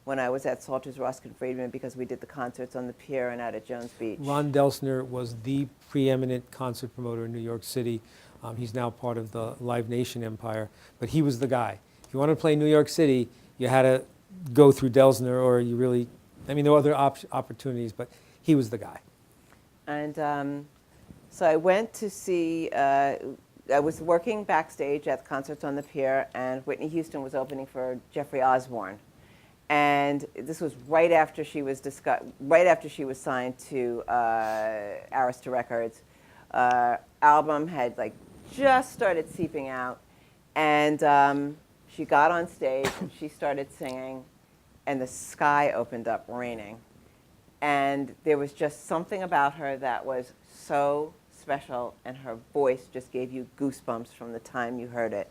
when I was at Salters, Ruskin Friedman, because we did the concerts on the pier and out at Jones Beach. Ron Delsner was the preeminent concert promoter in New York City. He's now part of the Live Nation empire, but he was the guy. If you wanted to play New York City, you had to go through Delsner, or you really, there were other opportunities, but he was the guy. And so I went to see, I was working backstage at Concerts on the Pier, and Whitney Houston was opening for Jeffrey Osborne. And this was right after she was signed to Arista Records. Album had just started seeping out, and she got on stage and she started singing, and the sky opened up raining. And there was just something about her that was so special, and her voice just gave you goosebumps from the time you heard it.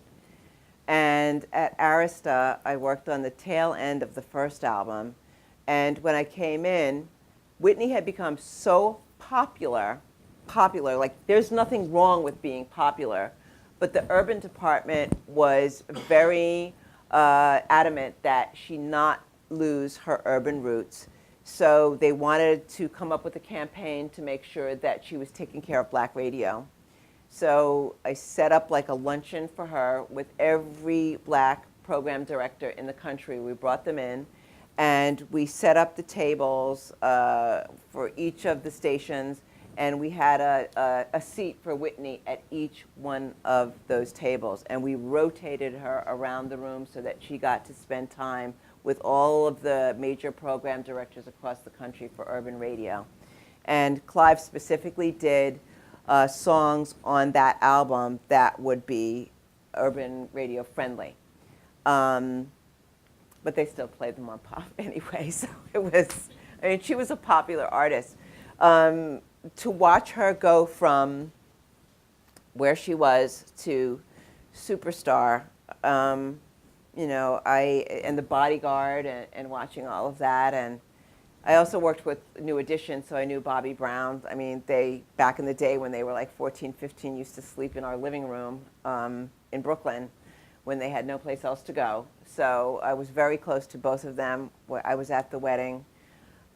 And at Arista, I worked on the tail end of the first album, and when I came in, Whitney had become so popular, there's nothing wrong with being popular, but the urban department was very adamant that she not lose her urban roots. So they wanted to come up with a campaign to make sure that she was taking care of black radio. So I set up like a luncheon for her with every black program director in the country. We brought them in, and we set up the tables for each of the stations, and we had a seat for Whitney at each one of those tables. And we rotated her around the room so that she got to spend time with all of the major program directors across the country for urban radio. And Clive specifically did songs on that album that would be urban radio friendly. But they still played them on pop anyway, so it was, I mean, she was a popular artist. To watch her go from where she was to superstar, you know, and The Bodyguard and watching all of that. And I also worked with New Edition, so I knew Bobby Brown. I mean, they, back in the day when they were like 14, 15, used to sleep in our living room in Brooklyn when they had no place else to go. So I was very close to both of them. I was at the wedding.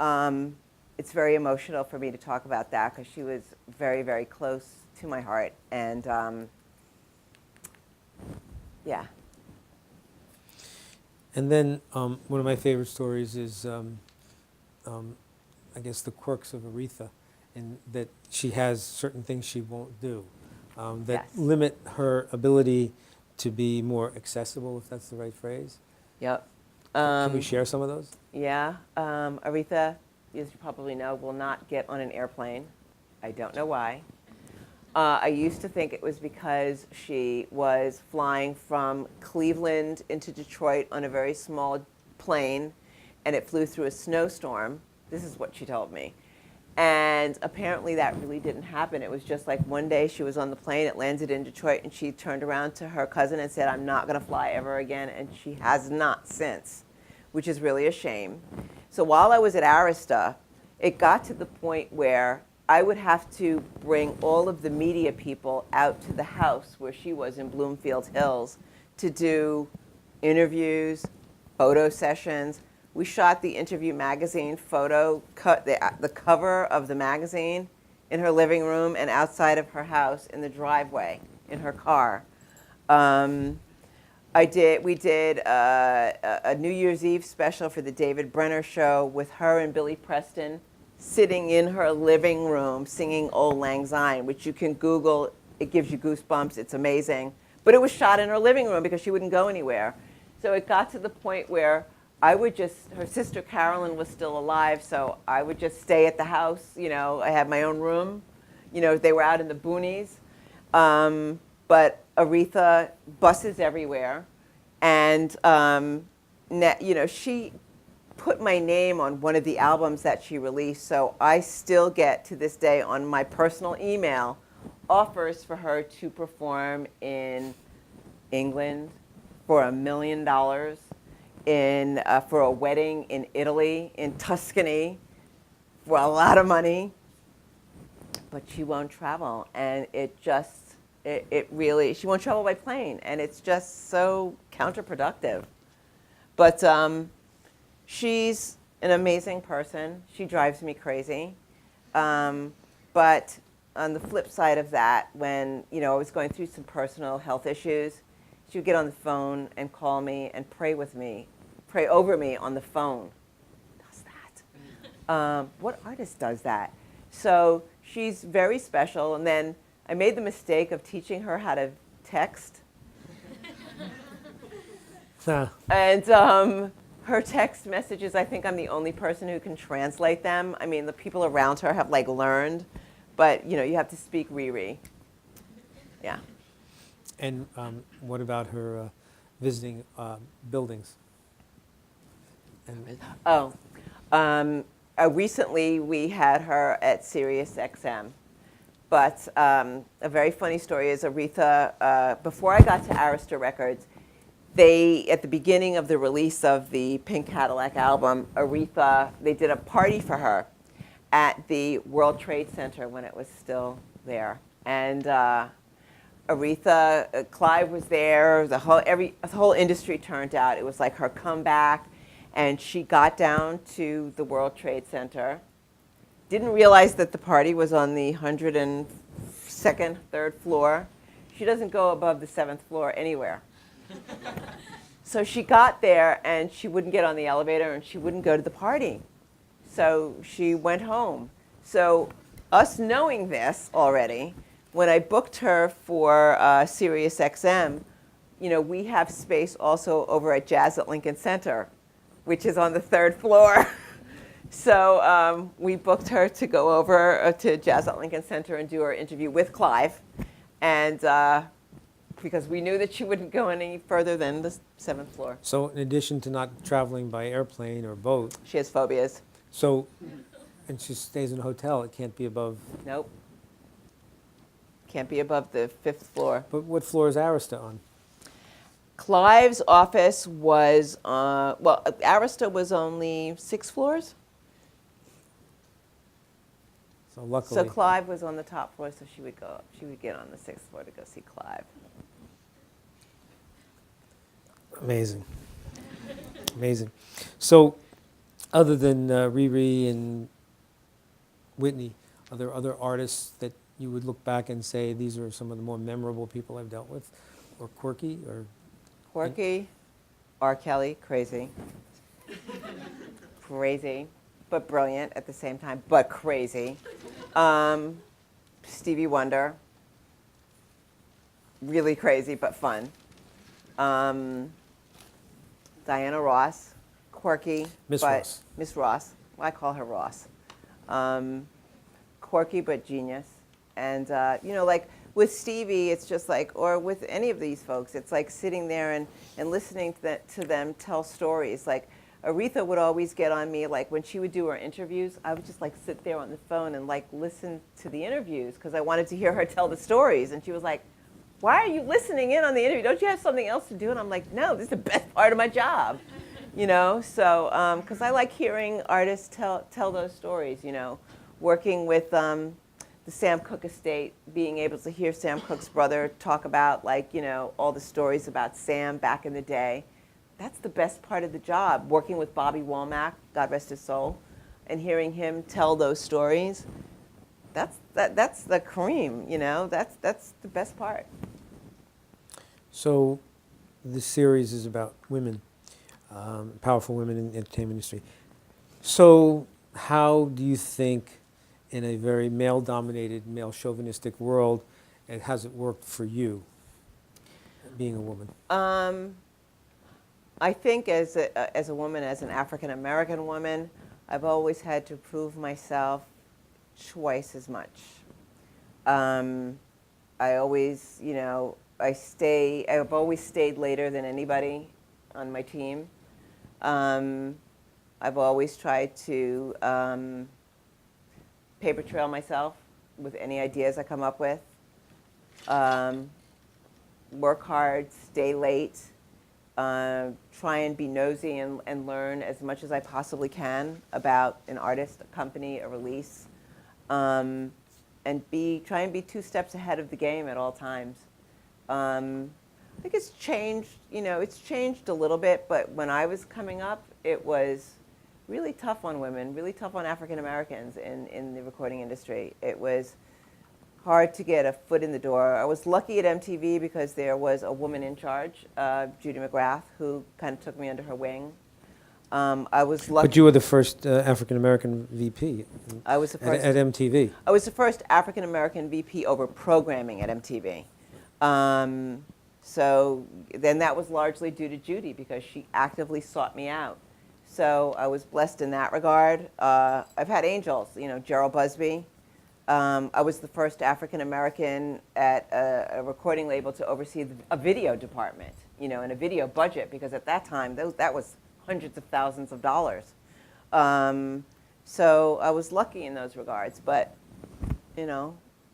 It's very emotional for me to talk about that because she was very, very close to my heart. And yeah. And then one of my favorite stories is, I guess, the quirks of Aretha, and that she has certain things she won't do that Yes. limit her ability to be more accessible, if that's the right phrase. Yep. Can we share some of those? Yeah. Aretha, as you probably know, will not get on an airplane. I don't know why. I used to think it was because she was flying from Cleveland into Detroit on a very small plane, and it flew through a snowstorm. This is what she told me. And apparently that really didn't happen. It was just like one day she was on the plane, it landed in Detroit, and she turned around to her cousin and said, "I'm not going to fly ever again," and she has not since, which is really a shame. So while I was at Arista, it got to the point where I would have to bring all of the media people out to the house where she was in Bloomfield Hills to do interviews, photo sessions. We shot the Interview magazine photo, the cover of the magazine in her living room and outside of her house in the driveway in her car. We did a New Year's Eve special for the David Brenner show with her and Billy Preston sitting in her living room singing Old Lang Syne, which you can Google. It gives you goosebumps. It's amazing. But it was shot in her living room because she wouldn't go anywhere. So it got to the point where I would just, her sister Carolyn was still alive, so I would just stay at the house. You know, I had my own room. You know, they were out in the boonies. But Aretha, buses everywhere. And, you know, she put my name on one of the albums that she released, so I still get, to this day, on my personal email, offers for her to perform in England for $1 million, for a wedding in Italy, in Tuscany, for a lot of money, but she won't travel, and it just, it really, she won't travel by plane, and it's just so counterproductive. But she's an amazing person. She drives me crazy. But on the flip side of that, when, you know, I was going through some personal health issues, she would get on the phone and call me and pray with me, pray over me on the phone. Who does that? What artist does that? So she's very special. And then I made the mistake of teaching her how to text. And her text messages, I think I'm the only person who can translate them. I mean, the people around her have like learned, but you know, you have to speak Riri. Yeah. And what about her visiting buildings? And Recently we had her at SiriusXM. But a very funny story is Aretha, before I got to Arista Records, at the beginning of the release of the Pink Cadillac album, Aretha, they did a party for her at the World Trade Center when it was still there. And Aretha, Clive was there, the whole industry turned out. It was like her comeback. And she got down to the World Trade Center, didn't realize that the party was on the 102nd, 3rd floor. She doesn't go above the 7th floor anywhere. So she got there, and she wouldn't get on the elevator, and she wouldn't go to the party. So she went home. So us knowing this already, when I booked her for SiriusXM, we have space also over at Jazz at Lincoln Center, which is on the 3rd floor. So we booked her to go over to Jazz at Lincoln Center and do her interview with Clive. And because we knew that she wouldn't go any further than the 7th floor. So in addition to not traveling by airplane or boat, She has phobias. so, and she stays in a hotel, it can't be above, Nope. Can't be above the 5th floor. but what floor is Arista on? Clive's office was, Arista was only 6 floors. So luckily. So Clive was on the top floor, so she would get on the 6th floor to go see Clive. Amazing. Amazing. So, other than Riri and Whitney, are there other artists that you would look back and say these are some of the more memorable people I've dealt with, or quirky, or Quirky, R. Kelly, crazy. Crazy, but brilliant at the same time, but crazy. Stevie Wonder, really crazy but fun. Diana Ross, quirky. Miss but Ross. Miss Ross. Well, I call her Ross. Quirky but genius. And, like with Stevie, it's just like, or with any of these folks, it's like sitting there and listening to them tell stories. Like Aretha would always get on me, like when she would do her interviews, I would just like sit there on the phone and like listen to the interviews because I wanted to hear her tell the stories. And she was like, why are you listening in on the interview? Don't you have something else to do? And I'm like, no, this is the best part of my job, So, because I like hearing artists tell those stories, working with the Sam Cooke estate, being able to hear Sam Cooke's brother talk about all the stories about Sam back in the day. That's the best part of the job, working with Bobby Womack, God rest his soul, and hearing him tell those stories. That's the cream, that's the best part. So, this series is about women, powerful women in the entertainment industry. So, how do you think, in a very male-dominated, male-chauvinistic world, and has it worked for you, being a woman? I think as a woman, as an African-American woman, I've always had to prove myself twice as much. I always, I've always stayed later than anybody on my team. I've always tried to paper trail myself with any ideas I come up with. Work hard, stay late, try and be nosy and learn as much as I possibly can about an artist, a company, a release, and try and be 2 steps ahead of the game at all times. I think it's changed, it's changed a little bit, but when I was coming up, it was really tough on women, really tough on African Americans in the recording industry. It was hard to get a foot in the door. I was lucky at MTV because there was a woman in charge, Judy McGrath, who kind of took me under her wing. I was lucky. But you were the first African American VP. I was the first at MTV. I was the first African American VP over programming at MTV. So then that was largely due to Judy because she actively sought me out. So I was blessed in that regard. I've had angels, Gerald Busby. I was the first African American at a recording label to oversee a video department, and a video budget, because at that time that was hundreds of thousands of dollars. So I was lucky in those regards, but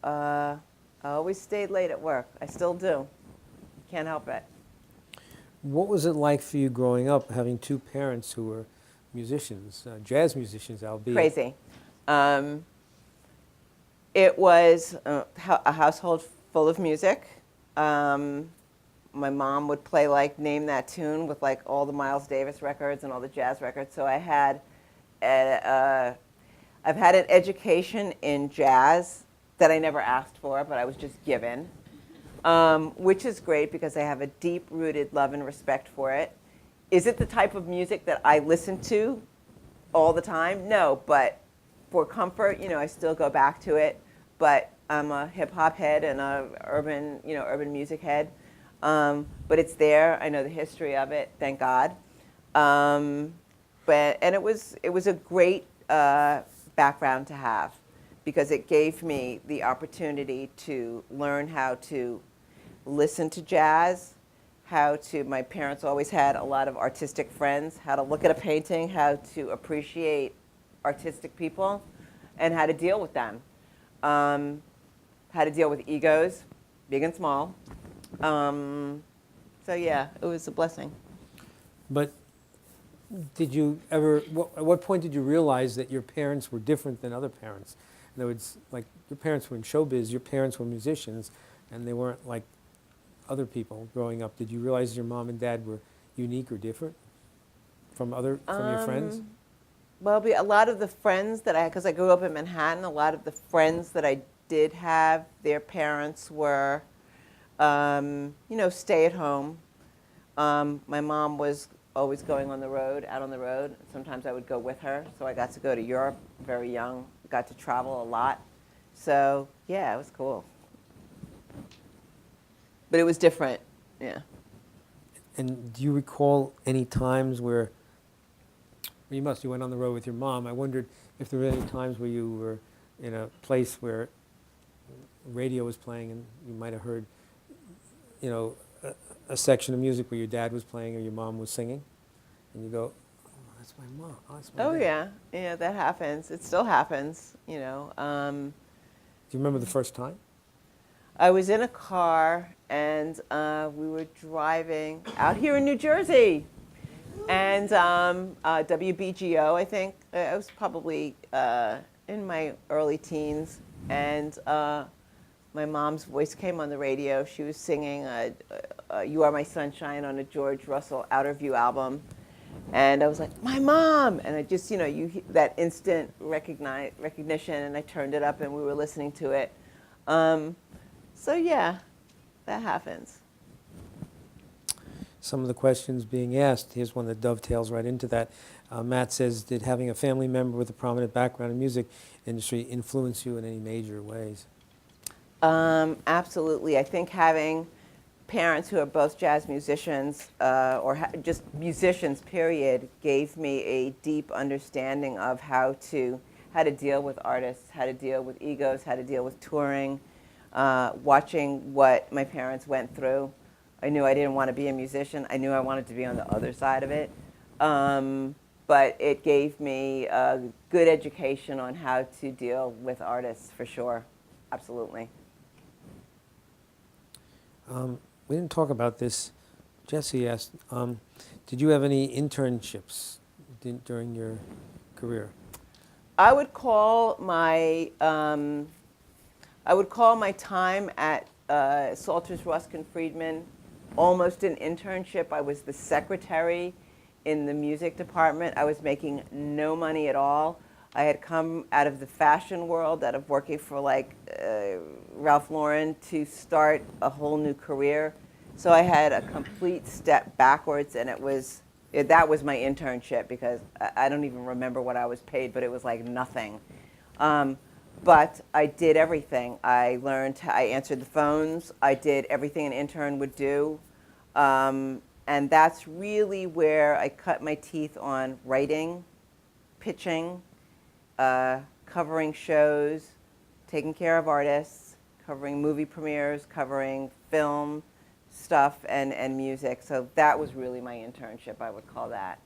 I always stayed late at work. I still do. Can't help it. What was it like for you growing up, having 2 parents who were musicians, jazz musicians, albeit? Crazy. It was a household full of music. my mom would play like Name That Tune with like all the Miles Davis records and all the jazz records. So I've had an education in jazz that I never asked for, but I was just given, which is great because I have a deep-rooted love and respect for it. Is it the type of music that I listen to all the time? No, but for comfort, I still go back to it. But I'm a hip-hop head and a urban music head. But it's there. I know the history of it, thank God. And it was a great background to have, because it gave me the opportunity to learn how to listen to jazz, my parents always had a lot of artistic friends, how to look at a painting, how to appreciate artistic people, and how to deal with them. How to deal with egos, big and small. So yeah, it was a blessing. But did you ever, at what point did you realize that your parents were different than other parents? In other words, like your parents were in showbiz, your parents were musicians, and they weren't like other people growing up. Did you realize your mom and dad were unique or different from your friends? Well, a lot of the friends that because I grew up in Manhattan, a lot of the friends that I did have, their parents were, stay at home. My mom was always going on the road, out on the road. Sometimes I would go with her, so I got to go to Europe very young, got to travel a lot. So yeah, it was cool. But it was different, yeah. And do you recall any times where, you went on the road with your mom. I wondered if there were any times where you were in a place where radio was playing and you might have heard, a section of music where your dad was playing or your mom was singing, and you go, "Oh, that's my mom. Oh, that's my dad." Yeah, that happens. It still happens, Do you remember the first time? I was in a car and we were driving out here in New Jersey, and WBGO, I think. I was probably in my early teens, and my mom's voice came on the radio. She was singing You Are My Sunshine on a George Russell Outer View album. And I was like, my mom! And I just, that instant recognition, and I turned it up and we were listening to it. So yeah, that happens. Some of the questions being asked, here's one that dovetails right into that. Matt says, did having a family member with a prominent background in music industry influence you in any major ways? Absolutely. I think having parents who are both jazz musicians, just musicians, period, gave me a deep understanding of how to deal with artists, how to deal with egos, how to deal with touring. Watching what my parents went through, I knew I didn't want to be a musician. I knew I wanted to be on the other side of it. But it gave me a good education on how to deal with artists, for sure. Absolutely. We didn't talk about this. Jesse asked, did you have any internships during your career? I would call my time at Salters, Ruskin Friedman almost an internship. I was the secretary in the music department. I was making no money at all. I had come out of the fashion world, out of working for Ralph Lauren, to start a whole new career. So I had a complete step backwards, and that was my internship, because I don't even remember what I was paid, but it was like nothing. But I did everything. I answered the phones. I did everything an intern would do. And that's really where I cut my teeth on writing, pitching, covering shows, taking care of artists, covering movie premieres, covering film stuff and music. So that was really my internship, I would call that.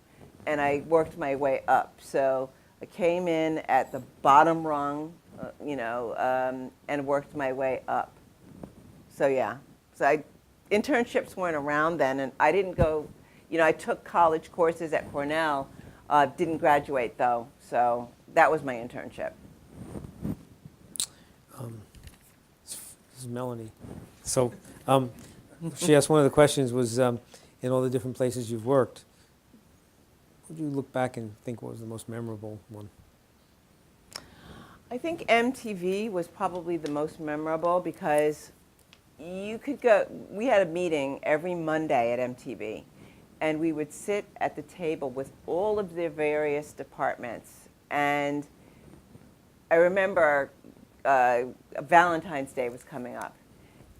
And I worked my way up. So I came in at the bottom rung, and worked my way up. So yeah, internships weren't around then, and I didn't go, I took college courses at Cornell, didn't graduate though, so that was my internship. This is Melanie. So She asked, one of the questions was, in all the different places you've worked, would you look back and think what was the most memorable one? I think MTV was probably the most memorable because you could go, we had a meeting every Monday at MTV, and we would sit at the table with all of the various departments. And I remember Valentine's Day was coming up,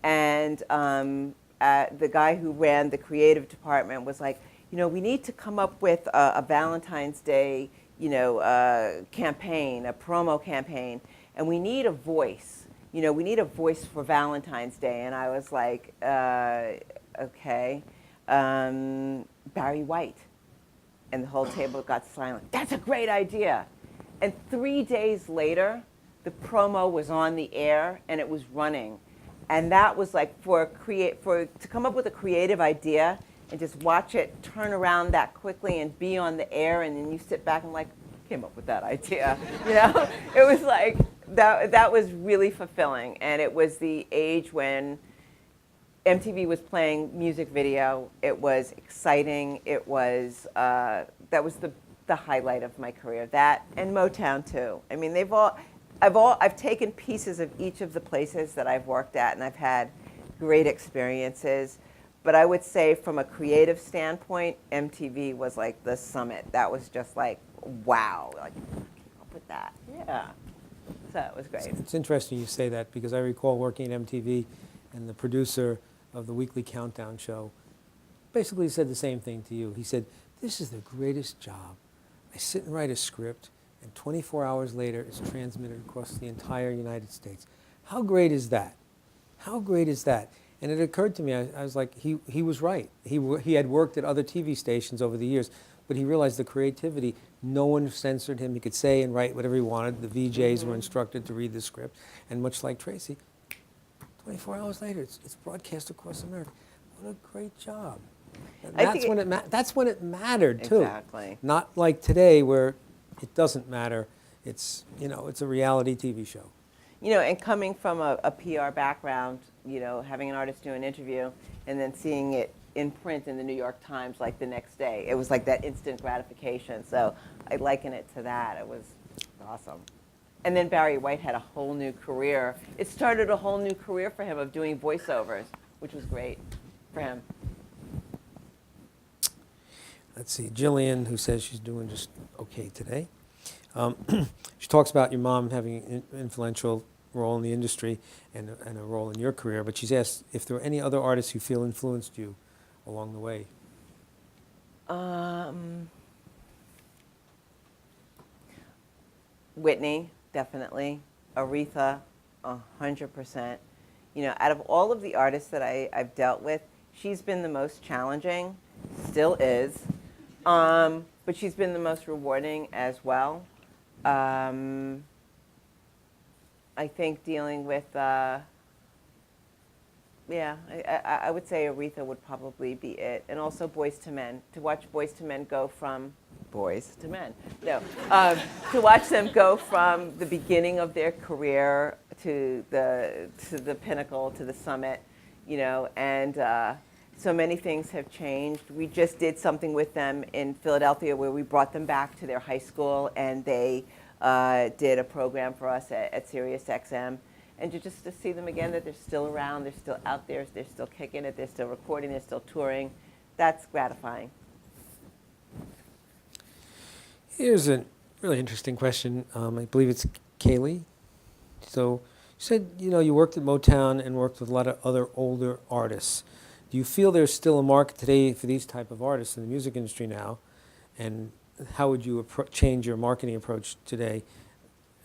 and the guy who ran the creative department was like, we need to come up with a Valentine's Day, campaign, a promo campaign, and we need a voice. We need a voice for Valentine's Day. And I was like, okay, Barry White. And the whole table got silent. That's a great idea. And 3 days later, the promo was on the air and it was running. And that was like to come up with a creative idea and just watch it turn around that quickly and be on the air, and then you sit back and like, came up with that idea. It was like, that was really fulfilling. And it was the age when MTV was playing music video. It was exciting. It was, that was the highlight of my career. That and Motown too. I mean, I've taken pieces of each of the places that I've worked at, and I've had great experiences. But I would say from a creative standpoint, MTV was like the summit. That was just like, wow, like, I came up with that. Yeah. So it was great. It's interesting you say that, because I recall working at MTV, and the producer of the weekly countdown show basically said the same thing to you. He said, this is the greatest job. I sit and write a script, and 24 hours later it's transmitted across the entire United States. How great is that? How great is that? And it occurred to me, I was like, he was right. He had worked at other TV stations over the years, but he realized the creativity. No one censored him. He could say and write whatever he wanted. The VJs were instructed to read the script. And much like Tracy, 24 hours later, it's broadcast across America. What a great job. That's when it mattered, too. Exactly. Not like today, where it doesn't matter. It's a reality TV show. And coming from a PR background, having an artist do an interview and then seeing it in print in the New York Times like the next day, it was like that instant gratification. So I liken it to that. It was awesome. And then Barry White had a whole new career. It started a whole new career for him of doing voiceovers, which was great for him. Let's see, Jillian, who says she's doing just okay today. She talks about your mom having an influential role in the industry and a role in your career, but she's asked if there are any other artists you feel influenced you along the way. Whitney, definitely. Aretha, 100%. Out of all of the artists that I've dealt with, she's been the most challenging, still is, but she's been the most rewarding as well. I think dealing with, I would say Aretha would probably be it. And also Boyz II Men. To watch Boyz II Men go from boys to men. No, to watch them go from the beginning of their career to the pinnacle, to the summit, and so many things have changed. We just did something with them in Philadelphia where we brought them back to their high school, and they did a program for us at SiriusXM. And just to see them again, that they're still around, they're still out there, they're still kicking it, they're still recording, they're still touring, that's gratifying. Here's a really interesting question. I believe it's Kaylee. So you said, you worked at Motown and worked with a lot of other older artists. Do you feel there's still a market today for these type of artists in the music industry now? And how would you change your marketing approach today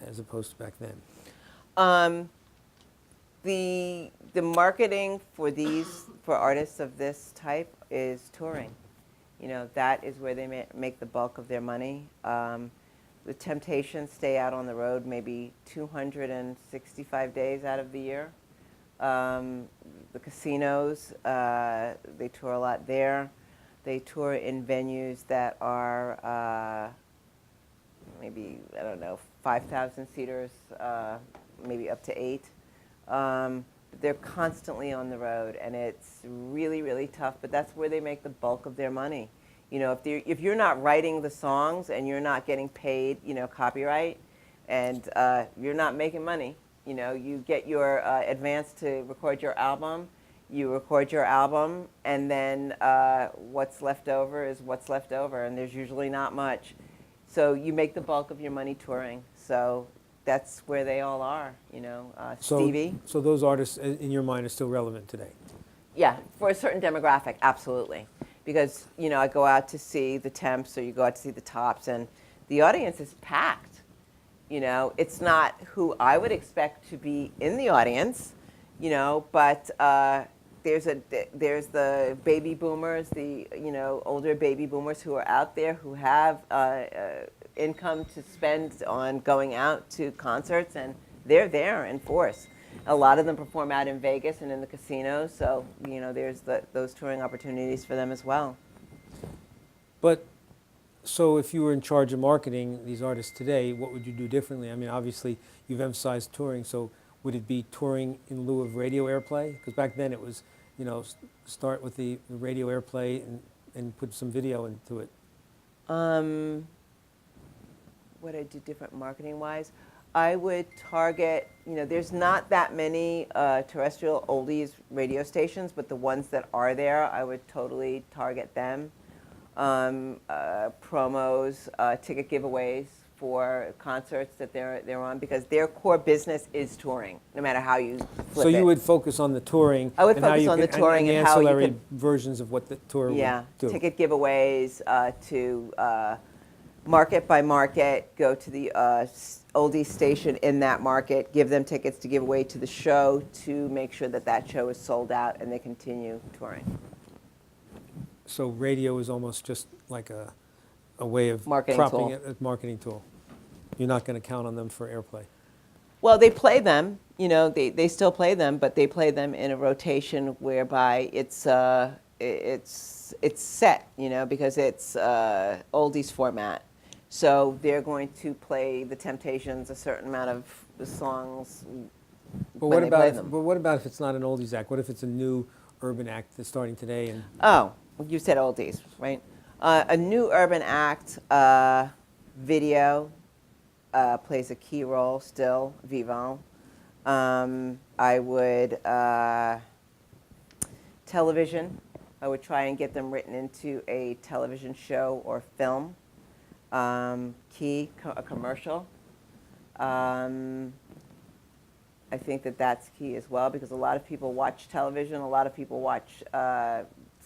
as opposed to back then? The marketing for artists of this type is touring. That is where they make the bulk of their money. The Temptations stay out on the road maybe 265 days out of the year. The Casinos, they tour a lot there. They tour in venues that are maybe, 5,000 seaters, maybe up to 8. they're constantly on the road, and it's really, really tough, but that's where they make the bulk of their money. You know, if you're not writing the songs and you're not getting paid, you know, copyright, and you're not making money, you know, you get your advance to record your album, and then what's left over is what's left over, and there's usually not much. So you make the bulk of your money touring. So that's where they all are, you know. Stevie. So those artists, in your mind, are still relevant today? Yeah, for a certain demographic, absolutely. Because, you know, I go out to see the Temps, or you go out to see the Tops, and the audience is packed. You know, it's not who I would expect to be in the audience, you know, but there's the baby boomers, the, you know, older baby boomers who are out there who have income to spend on going out to concerts, and they're there in force. A lot of them perform out in Vegas and in the casinos, so, you know, there's those touring opportunities for them as well. But, so if you were in charge of marketing these artists today, what would you do differently? I mean, obviously, you've emphasized touring, so would it be touring in lieu of radio airplay? Because back then it was, you know, start with the radio airplay and put some video into it. What I do different marketing-wise? I would target, you know, there's not that many terrestrial oldies radio stations, but the ones that are there, I would totally target them. Promos, ticket giveaways for concerts that they're on, because their core business is touring, no matter how you flip So it. you would focus on the touring. I would and how focus you on could- the touring and how you ancillary could- versions of what the tour Yeah, would do. ticket giveaways to market by market, go to the oldie station in that market, give them tickets to give away to the show to make sure that that show is sold out and they continue touring. So radio is almost just like a way of Marketing propping tool. it, a marketing tool. You're not going to count on them for airplay. Well, they play them, you know, they still play them, but they play them in a rotation whereby it's set, you know, because it's oldies format. So they're going to play the Temptations a certain amount of the songs But when what they about play if, them. but what about if it's not an oldies act? What if it's a new urban act that's starting today? And Oh, you said oldies, right? A new urban act video plays a key role still, vivo. I would, television, I would try and get them written into a television show or film. A commercial. I think that that's key as well, because a lot of people watch television, a lot of people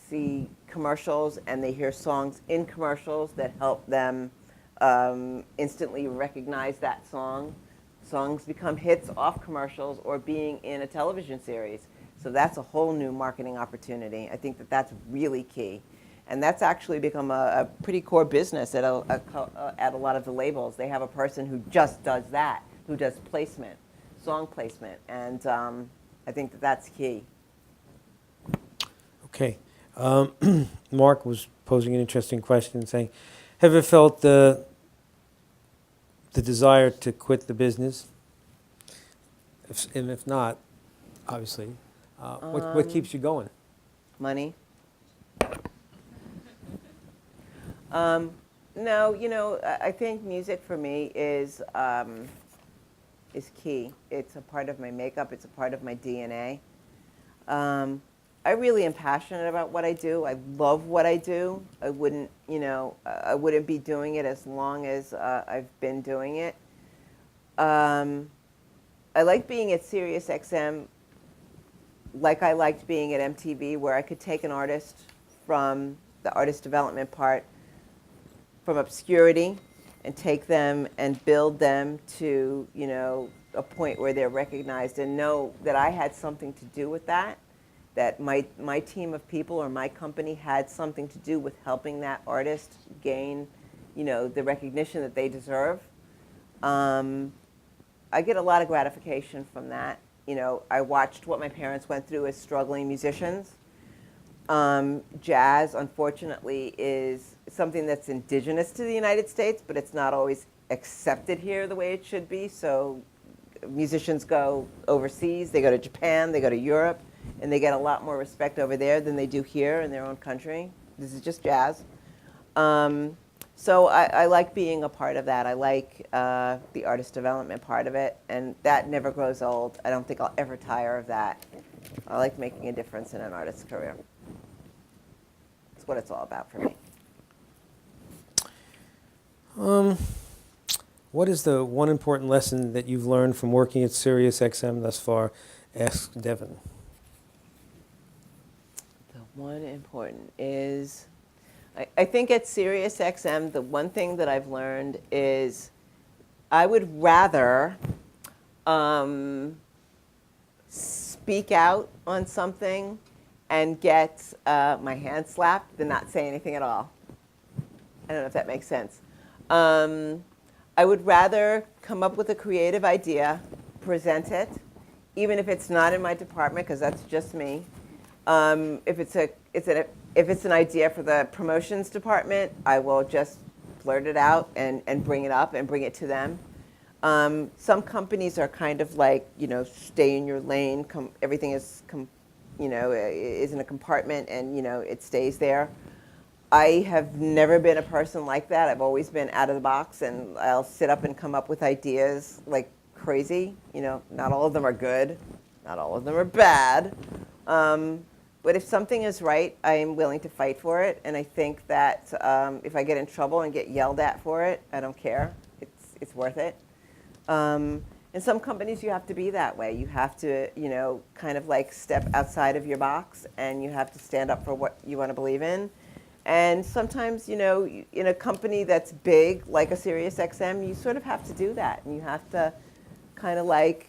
see commercials, and they hear songs in commercials that help them instantly recognize that song. Songs become hits off commercials or being in a television series. So that's a whole new marketing opportunity. I think that that's really key. And that's actually become a pretty core business at a lot of the labels. They have a person who just does that, who does placement, song placement. And I think that that's key. okay, Mark was posing an interesting question, saying, "Have you felt the desire to quit the business? And if not, obviously, what keeps you going?" Money. No, you know, I think music for me is key. It's a part of my makeup. It's a part of my DNA. I really am passionate about what I do. I love what I do. I wouldn't, you know, I wouldn't be doing it as long as I've been doing it. I like being at SiriusXM like I liked being at MTV, where I could take an artist from the artist development part, from obscurity, and take them and build them to, you know, a point where they're recognized, and know that I had something to do with that, that my team of people or my company had something to do with helping that artist gain, you know, the recognition that they deserve. I get a lot of gratification from that. You know, I watched what my parents went through as struggling musicians. Jazz, unfortunately, is something that's indigenous to the United States, but it's not always accepted here the way it should be. So musicians go overseas, they go to Japan, they go to Europe, and they get a lot more respect over there than they do here in their own country. This is just jazz. So I like being a part of that. I like the artist development part of it, and that never grows old. I don't think I'll ever tire of that. I like making a difference in an artist's career. That's what it's all about for me. What is the one important lesson that you've learned from working at SiriusXM thus far? Ask Devin. The one important is, I think at SiriusXM, the one thing that I've learned is I would rather speak out on something and get my hand slapped than not say anything at all. I don't know if that makes sense. I would rather come up with a creative idea, present it, even if it's not in my department, because that's just me. If it's an idea for the promotions department, I will just blurt it out and bring it up and bring it to them. Some companies are kind of like, stay in your lane. Everything is, is in a compartment, and it stays there. I have never been a person like that. I've always been out of the box, and I'll sit up and come up with ideas like crazy. Not all of them are good, not all of them are bad. But if something is right, I am willing to fight for it. And I think that if I get in trouble and get yelled at for it, I don't care. It's worth it. In some companies, you have to be that way. You have to, kind of like step outside of your box, and you have to stand up for what you want to believe in. And sometimes, in a company that's big, like a SiriusXM, you sort of have to do that. And you have to kind of like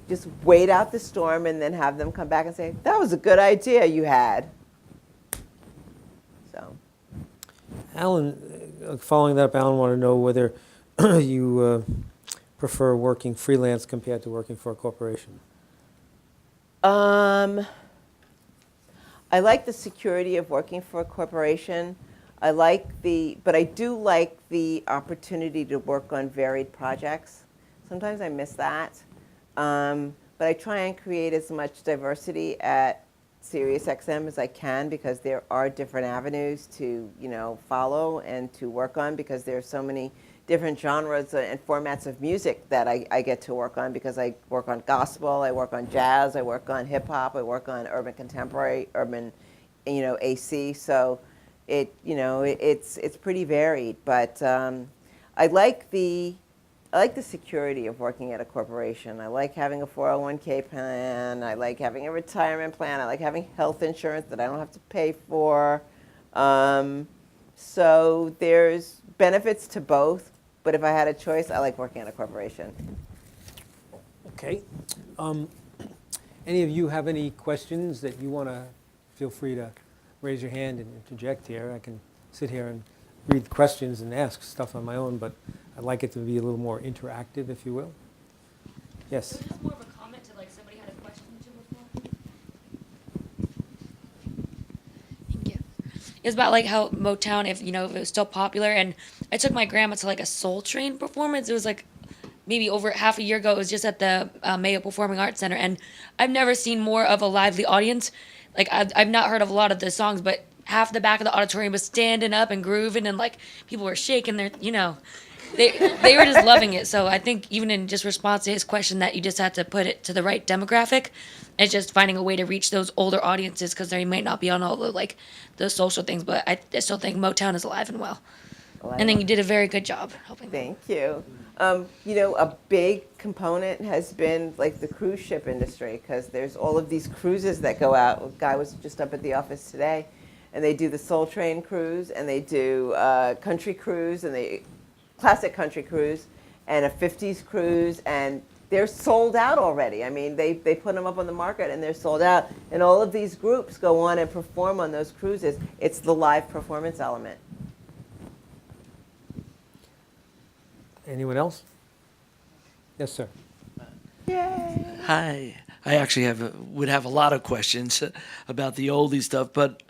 just wait out the storm and then have them come back and say, that was a good idea you had. So. Alan, following that up, Alan wanted to know whether you prefer working freelance compared to working for a corporation. I like the security of working for a corporation. But I do like the opportunity to work on varied projects. Sometimes I miss that. But I try and create as much diversity at SiriusXM as I can, because there are different avenues to, follow and to work on, because there are so many different genres and formats of music that I get to work on, because I work on gospel, I work on jazz, I work on hip hop, I work on urban contemporary, urban, AC. So it's pretty varied. But I like the security of working at a corporation. I like having a 401k plan. I like having a retirement plan. I like having health insurance that I don't have to pay for. So there's benefits to both. But if I had a choice, I like working at a corporation. Okay. Any of you have any questions that you want to, feel free to raise your hand and interject here. I can sit here and read questions and ask stuff on my own, but I'd like it to be a little more interactive, if you will. Yes? So just more of a comment to like somebody had a question to before. Thank you. It was about like how Motown, if it was still popular, and I took my grandma to like a Soul Train performance. It was like maybe over half a year ago. It was just at the Mayo Performing Arts Center, and I've never seen more of a lively audience. Like I've not heard of a lot of the songs, but half the back of the auditorium was standing up and grooving, and like people were shaking their, they were just loving it. So I think even in just response to his question, that you just have to put it to the right demographic. It's just finding a way to reach those older audiences, because they might not be on all the social things, but I still think Motown is alive and well. And then you did a very good job helping. Thank you. A big component has been like the cruise ship industry, because there's all of these cruises that go out. A guy was just up at the office today, and they do the Soul Train cruise, and they do country cruise, and they classic country cruise, and a 50s cruise, and they're sold out already. I mean, they put them up on the market, and they're sold out. And all of these groups go on and perform on those cruises. It's the live performance element. Anyone else? Yes, sir. Yay! Hi. I actually would have a lot of questions about the oldie stuff, but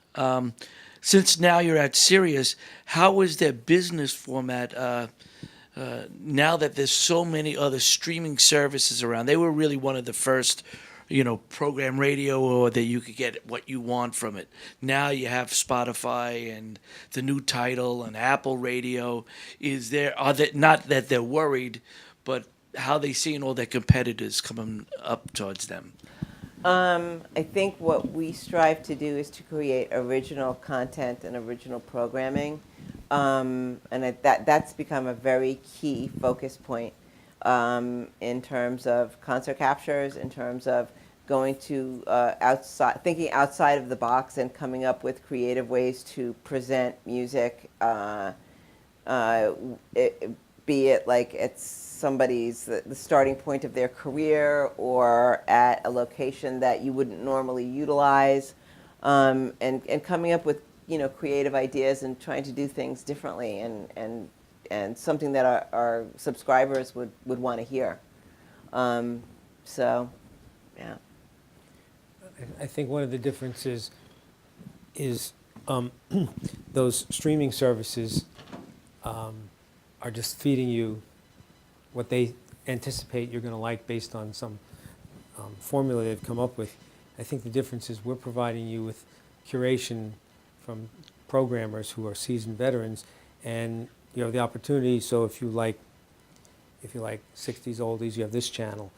since now you're at Sirius, how is their business format now that there's so many other streaming services around, they were really one of the first, program radio, or that you could get what you want from it. Now you have Spotify and the new Tidal and Apple Radio. Not that they're worried, but how they seeing all their competitors coming up towards them? I think what we strive to do is to create original content and original programming. That's become a very key focus point in terms of concert captures, in terms of going to thinking outside of the box and coming up with creative ways to present music, be it like it's the starting point of their career or at a location that you wouldn't normally utilize, and coming up with creative ideas and trying to do things differently and something that our subscribers would want to hear. So, yeah. I think one of the differences is those streaming services are just feeding you what they anticipate you're going to like based on some formula they've come up with. I think the difference is we're providing you with curation from programmers who are seasoned veterans, and you have the opportunity. So if you like 60s oldies, you have this channel.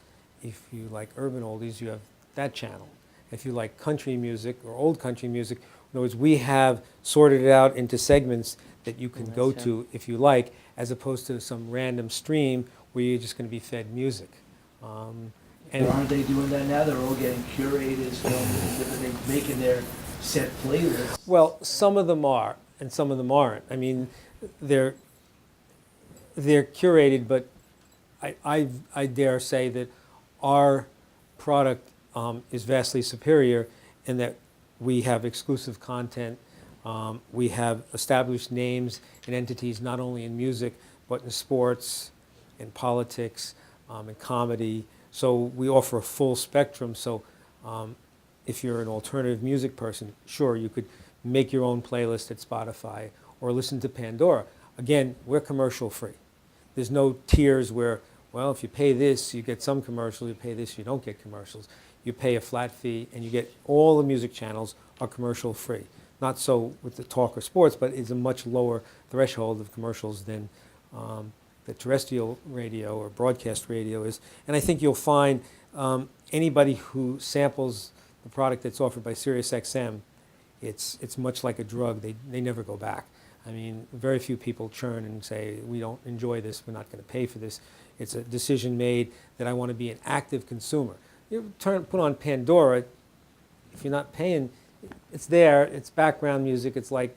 If you like urban oldies, you have that channel. If you like country music or old country music, in other words, we have sorted it out into segments that you can go to if you like, as opposed to some random stream where you're just going to be fed music. And aren't they doing that now? They're all getting curators, they're making their set playlists. Well, some of them are, and some of them aren't. I mean, they're curated, but I dare say that our product is vastly superior in that we have exclusive content. We have established names and entities not only in music, but in sports, in politics, in comedy. So we offer a full spectrum. So if you're an alternative music person, sure, you could make your own playlist at Spotify or listen to Pandora. Again, we're commercial free. There's no tiers where, well, if you pay this, you get some commercials, you pay this, you don't get commercials. You pay a flat fee and you get all the music channels are commercial free. Not so with the talk or sports, but it's a much lower threshold of commercials than the terrestrial radio or broadcast radio is. And I think you'll find anybody who samples the product that's offered by SiriusXM, it's much like a drug. They never go back. I mean, very few people churn and say, we don't enjoy this, we're not going to pay for this. It's a decision made that I want to be an active consumer. You put on Pandora, if you're not paying, it's there, it's background music, it's like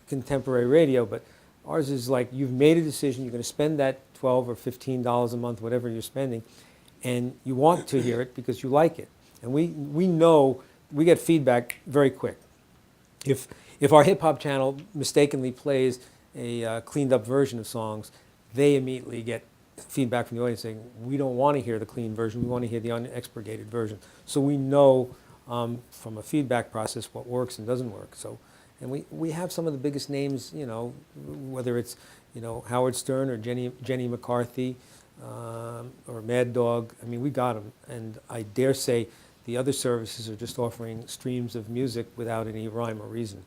contemporary radio, but ours is like you've made a decision, you're going to spend that $12 or $15 a month, whatever you're spending, and you want to hear it because you like it. And we know, we get feedback very quick. If our hip-hop channel mistakenly plays a cleaned up version of songs, they immediately get feedback from the audience saying, we don't want to hear the clean version, we want to hear the unexpurgated version. So we know from a feedback process what works and doesn't work. So, and we have some of the biggest names, whether it's Howard Stern or Jenny McCarthy or Mad Dog. I mean, we got them, and I dare say the other services are just offering streams of music without any rhyme or reason.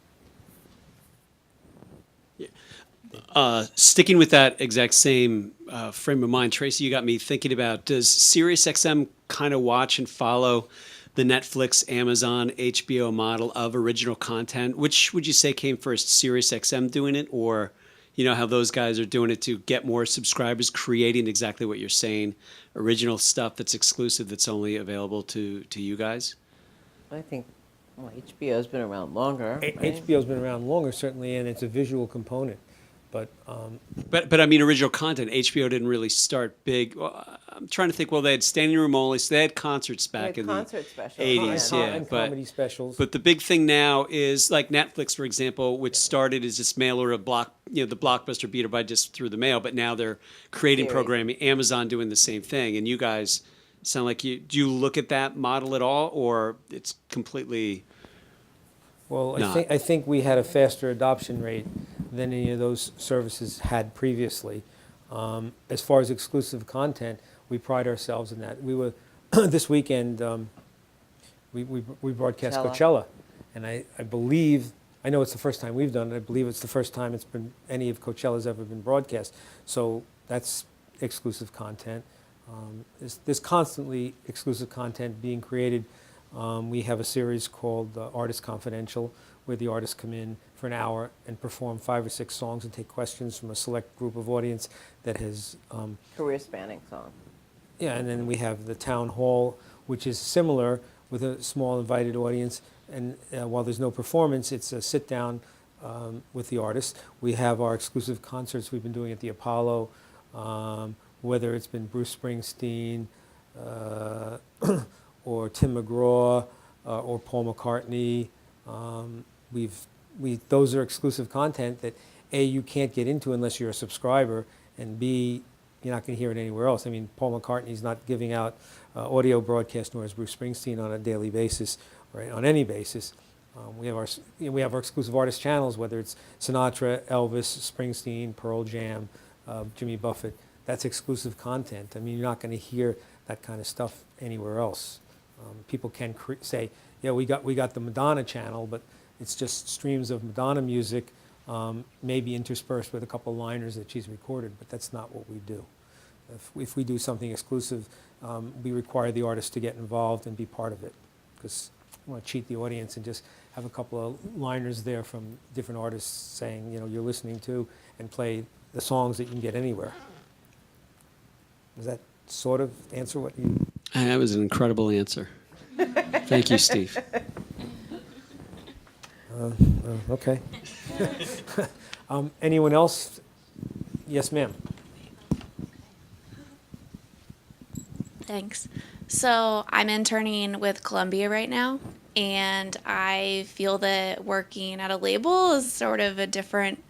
Sticking with that exact same frame of mind, Tracy, you got me thinking about, does SiriusXM kind of watch and follow the Netflix, Amazon, HBO model of original content? Which would you say came first, SiriusXM doing it, or how those guys are doing it to get more subscribers, creating exactly what you're saying, original stuff that's exclusive, that's only available to you guys? I think HBO's been around longer. Right? HBO's been around longer, certainly, and it's a visual component. But I mean, original content. HBO didn't really start big. Well, I'm trying to think. Well, they had standing room only, so they had concerts back in the 80s, and comedy specials. But the big thing now is like Netflix, for example, which started as this mailer of the Blockbuster beater by just through the mail, but now they're creating programming. Amazon doing the same thing, and you guys sound like do you look at that model at all, or it's completely? Well, I think we had a faster adoption rate than any of those services had previously. As far as exclusive content, we pride ourselves in that. We were this weekend. We broadcast Coachella, and I believe, I know it's the first time we've done it. I believe it's the first time it's been any of Coachella's ever been broadcast. So that's exclusive content. There's constantly exclusive content being created. We have a series called Artist Confidential, where the artists come in for an hour and perform 5 or 6 songs and take questions from a select group of audience that has Career spanning song. yeah, and then we have the town hall, which is similar with a small invited audience. And while there's no performance, it's a sit down with the artist. We have our exclusive concerts we've been doing at the Apollo, whether it's been Bruce Springsteen or Tim McGraw or Paul McCartney. Those are exclusive content that A, you can't get into unless you're a subscriber, and B, you're not going to hear it anywhere else. I mean, Paul McCartney's not giving out audio broadcast, nor is Bruce Springsteen on a daily basis, right? On any basis. We have our exclusive artist channels, whether it's Sinatra, Elvis, Springsteen, Pearl Jam, Jimmy Buffett. That's exclusive content. I mean, you're not going to hear that kind of stuff anywhere else. People can say, yeah, we got the Madonna channel, but it's just streams of Madonna music, maybe interspersed with a couple liners that she's recorded, but that's not what we do. If we do something exclusive, we require the artist to get involved and be part of it, because we want to cheat the audience and just have a couple of liners there from different artists saying, you know, you're listening to, and play the songs that you can get anywhere. Does that sort of answer what you... That was an incredible answer. Thank you, Steve. Okay. Anyone else? Yes, ma'am. Thanks. So I'm interning with Columbia right now, and I feel that working at a label is sort of a different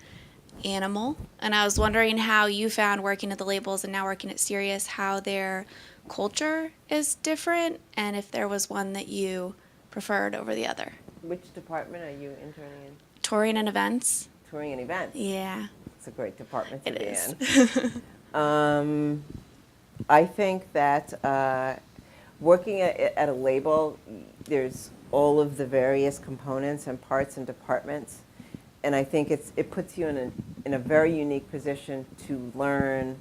animal. And I was wondering how you found working at the labels and now working at Sirius, how their culture is different, and if there was one that you preferred over the other. Which department are you interning in? Touring and events. Touring and events. Yeah. It's a great department to It be is. in. I think that working at a label, there's all of the various components and parts and departments, and I think it puts you in a very unique position to learn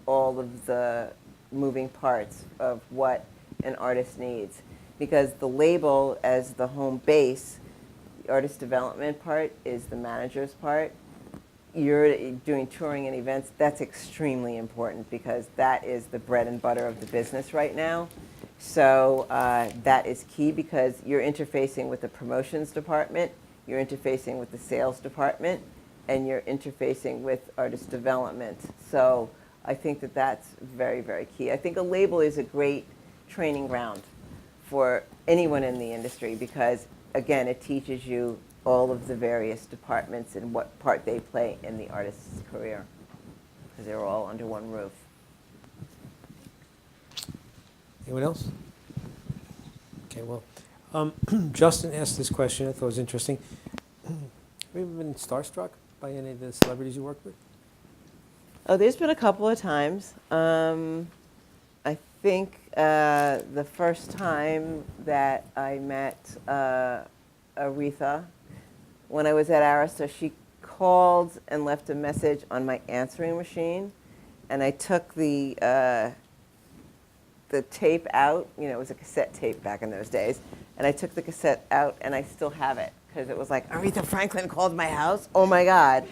all of the moving parts of what an artist needs. Because the label as the home base, the artist development part is the manager's part. You're doing touring and events, that's extremely important because that is the bread and butter of the business right now. So that is key because you're interfacing with the promotions department, you're interfacing with the sales department, and you're interfacing with artist development. So I think that that's very, very key. I think a label is a great training ground for anyone in the industry because, again, it teaches you all of the various departments and what part they play in the artist's career because they're all under one roof. Anyone else? Okay, well, Justin asked this question. I thought it was interesting. Have you ever been starstruck by any of the celebrities you worked with? Oh, there's been a couple of times. I think the first time that I met Aretha, when I was at Arista, she called and left a message on my answering machine, and I took the tape out. You know, it was a cassette tape back in those days, and I took the cassette out, and I still have it because it was like, Aretha Franklin called my house. Oh my God!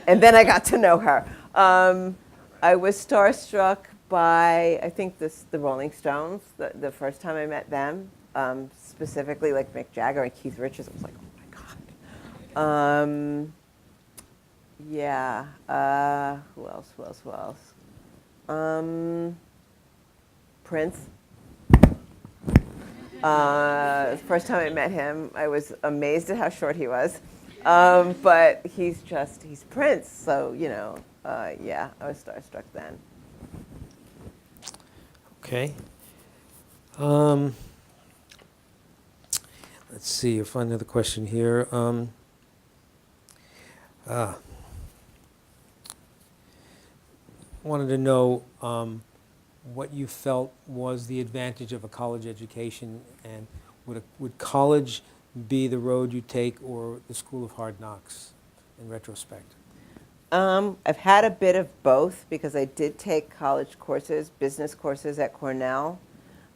And then I got to know her. I was starstruck by, I think, the Rolling Stones, the first time I met them, specifically like Mick Jagger and Keith Richards. I was like, oh my God. Yeah. Who else? Prince. First time I met him, I was amazed at how short he was. But he's Prince, so, you know, yeah, I was starstruck then. Okay. Let's see, I'll find another question here. wanted to know what you felt was the advantage of a college education, and would college be the road you take or the school of hard knocks in retrospect? I've had a bit of both because I did take college courses, business courses at Cornell.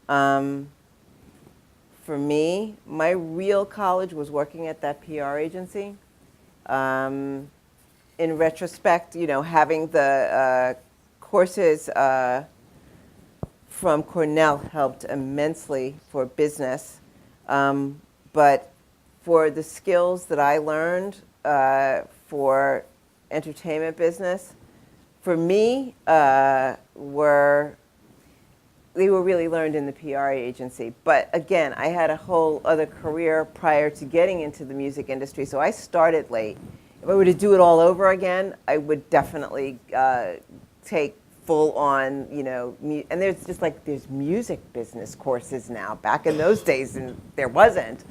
For me, my real college was working at that PR agency. In retrospect, having the courses from Cornell helped immensely for business. But for the skills that I learned for entertainment business, for me, they were really learned in the PR agency. But again, I had a whole other career prior to getting into the music industry, so I started late. If I were to do it all over again, I would definitely take full on, and there's music business courses now. Back in those days, and there wasn't.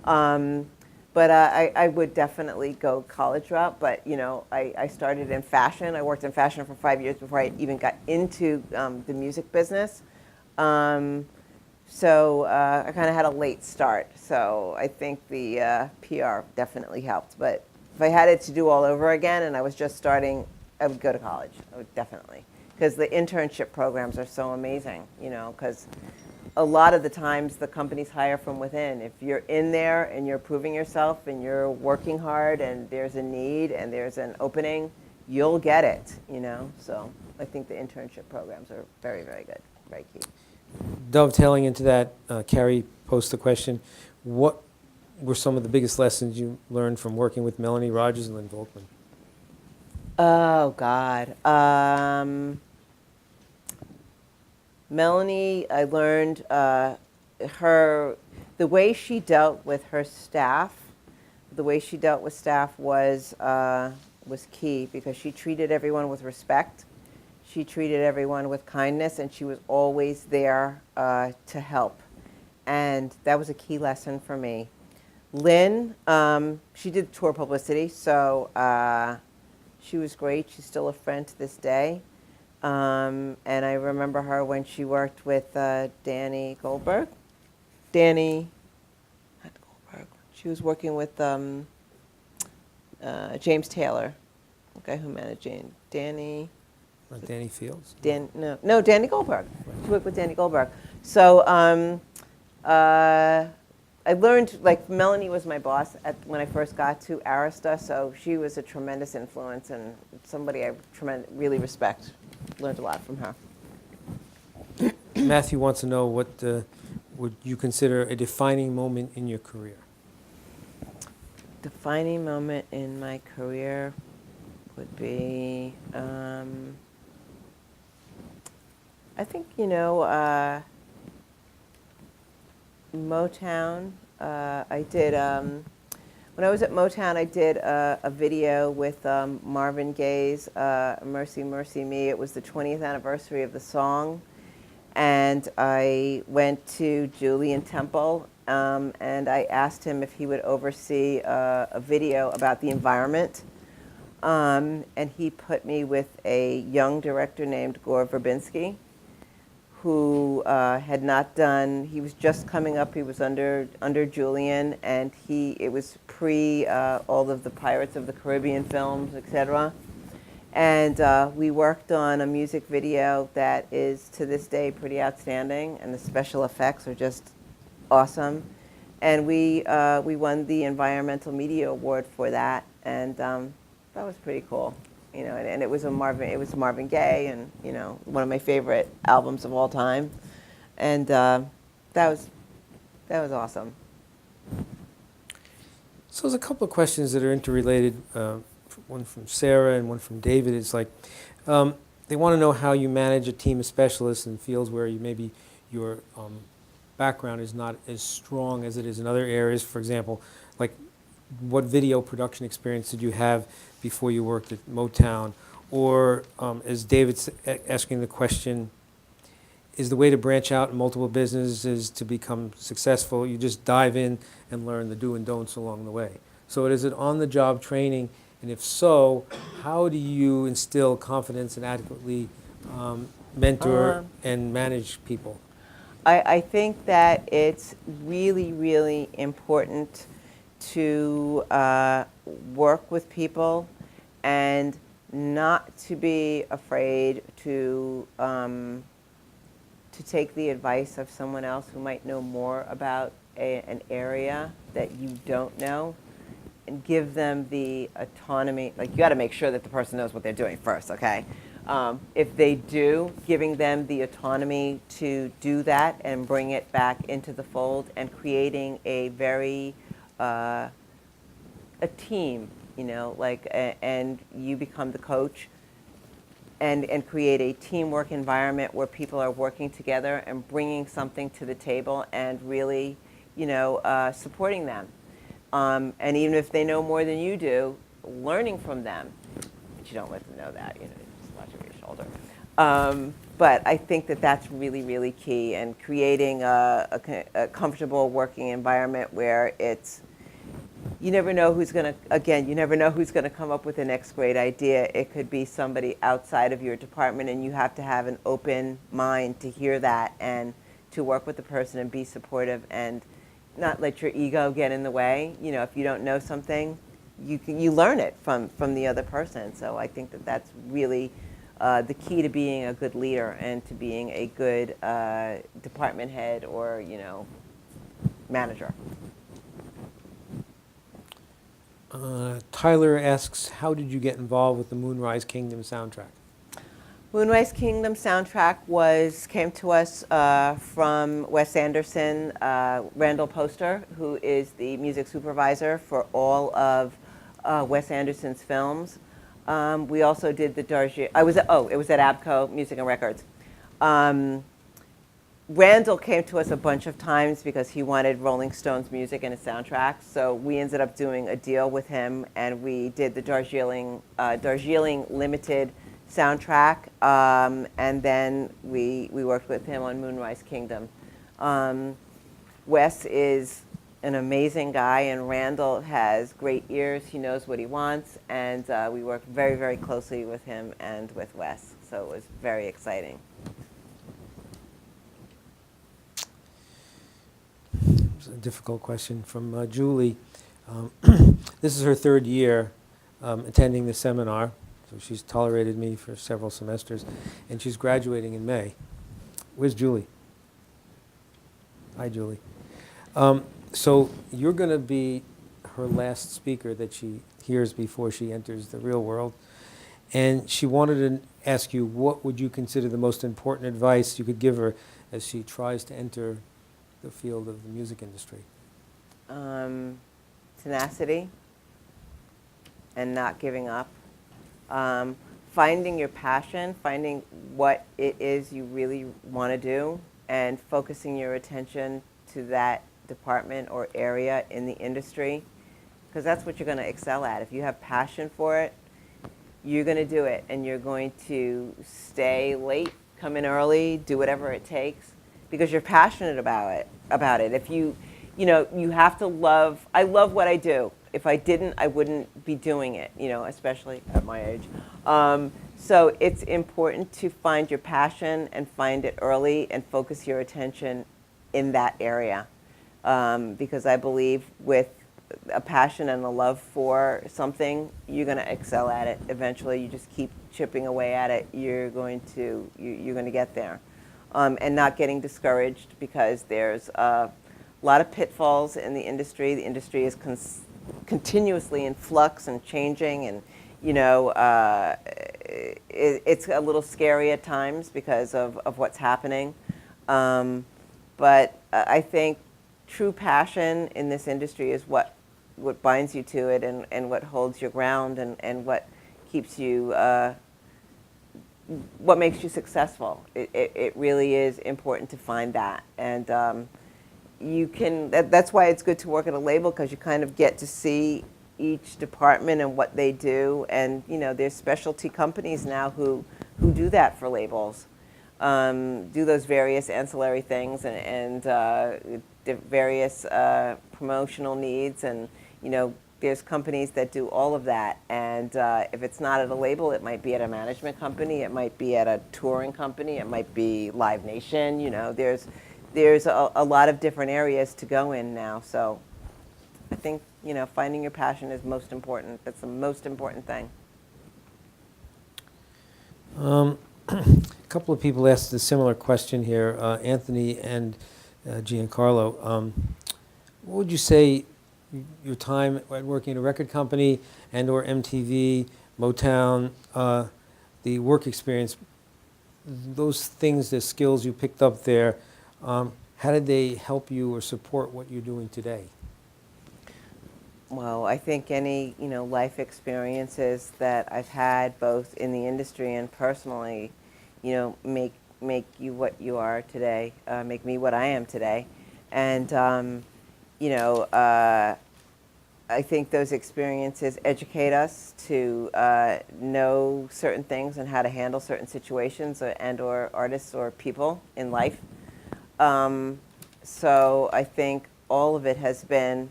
But I would definitely go college route. But I started in fashion. I worked in fashion for 5 years before I even got into the music business. So I kind of had a late start. So I think the PR definitely helped. But if I had it to do all over again and I was just starting, I would go to college. I would definitely. Because the internship programs are so amazing, because a lot of the times the companies hire from within. If you're in there and you're proving yourself and you're working hard and there's a need and there's an opening, you'll get it, So I think the internship programs are very, very good, very key. Dovetailing into that, Carrie posed the question, what were some of the biggest lessons you learned from working with Melanie Rogers and Lynn Volkman? Oh, God. Melanie, I learned the way she dealt with her staff, was key because she treated everyone with respect. She treated everyone with kindness, and she was always there to help. And that was a key lesson for me. Lynn, she did tour publicity, so she was great. She's still a friend to this day. And I remember her when she worked with Danny Goldberg. Not Goldberg. She was working with James Taylor, the guy who managed Danny. Danny Fields? No, Danny Goldberg. She worked with Danny Goldberg. So I learned, Melanie was my boss when I first got to Arista, so she was a tremendous influence and somebody I really respect. Learned a lot from her. Matthew wants to know what would you consider a defining moment in your career? Defining moment in my career would be, I think, Motown. I did, when I was at Motown, I did a video with Marvin Gaye's Mercy, Mercy Me. It was the 20th anniversary of the song. And I went to Julian Temple, and I asked him if he would oversee a video about the environment. And he put me with a young director named Gore Verbinski, who had not done, he was just coming up, he was under Julian, and it was pre all of the Pirates of the Caribbean films, etc. And we worked on a music video that is, to this day, pretty outstanding, and the special effects are just awesome. And we won the Environmental Media Award for that, and that was pretty cool. And it was Marvin Gaye, and one of my favorite albums of all time, and that was awesome. So there's a couple of questions that are interrelated. One from Sarah and one from David. It's like they want to know how you manage a team of specialists in fields where maybe your background is not as strong as it is in other areas. For example, like what video production experience did you have before you worked at Motown? Or as David's asking the question, is the way to branch out in multiple businesses to become successful, you just dive in and learn the do and don'ts along the way? So is it on-the-job training? And if so, how do you instill confidence and adequately mentor and manage people? I think that it's really, really important to work with people and not to be afraid to take the advice of someone else who might know more about an area that you don't know, and give them the autonomy. Like, you got to make sure that the person knows what they're doing first, okay? If they do, giving them the autonomy to do that and bring it back into the fold, and creating a very a team, you know, like, and you become the coach, and create a teamwork environment where people are working together and bringing something to the table and really, you know, supporting them. And even if they know more than you do, learning from them. But you don't let them know that, you know, you just watch over your shoulder. But I think that that's really, really key, and creating a comfortable working environment where it's, you never know who's going to, again, you never know who's going to come up with the next great idea. It could be somebody outside of your department, and you have to have an open mind to hear that and to work with the person and be supportive and not let your ego get in the way. You know, if you don't know something, you learn it from the other person. So I think that that's really the key to being a good leader and to being a good department head or, you know, manager. Tyler asks, how did you get involved with the Moonrise Kingdom soundtrack? Moonrise Kingdom soundtrack came to us from Wes Anderson, Randall Poster, who is the music supervisor for all of Wes Anderson's films. We also did the Darjeeling. It was at ABKCO Music and Records. Randall came to us a bunch of times because he wanted Rolling Stones music in his soundtrack. So we ended up doing a deal with him, and we did the Darjeeling Limited soundtrack, and then we worked with him on Moonrise Kingdom. Wes is an amazing guy, and Randall has great ears. He knows what he wants, and we worked very, very closely with him and with Wes. So it was very exciting. It's a difficult question from Julie. This is her third year attending the seminar, so she's tolerated me for several semesters, and she's graduating in May. Where's Julie? Hi, Julie. So you're going to be her last speaker that she hears before she enters the real world, and she wanted to ask you, what would you consider the most important advice you could give her as she tries to enter the field of the music industry? Tenacity and not giving up. Finding your passion, finding what it is you really want to do, and focusing your attention to that department or area in the industry, because that's what you're going to excel at. If you have passion for it, you're going to do it, and you're going to stay late, come in early, do whatever it takes, because you're passionate about it. If you know, you have to love. I love what I do. If I didn't, I wouldn't be doing it, you know, especially at my age. So it's important to find your passion and find it early and focus your attention in that area. Because I believe with a passion and a love for something, you're going to excel at it. Eventually, you just keep chipping away at it. You're going to get there. And not getting discouraged, because there's a lot of pitfalls in the industry. The industry is continuously in flux and changing, and you know, it's a little scary at times because of what's happening. But I think true passion in this industry is what binds you to it, and what holds your ground, and what keeps you, what makes you successful. It really is important to find that. And you can, that's why it's good to work at a label, because you kind of get to see each department and what they do. And you know, there's specialty companies now who do that for labels, do those various ancillary things and the various promotional needs. And you know, there's companies that do all of that, and if it's not at a label, it might be at a management company, it might be at a touring company, it might be Live Nation. There's a lot of different areas to go in now. So I think finding your passion is most important. That's the most important thing. A couple of people asked a similar question here, Anthony and Giancarlo. What would you say your time working at a record company and or MTV, Motown, the work experience, those things, the skills you picked up there, how did they help you or support what you're doing today? Well, I think any life experiences that I've had, both in the industry and personally, make you what you are today, make me what I am today, and I think those experiences educate us to know certain things and how to handle certain situations and or artists or people in life. So I think all of it has been,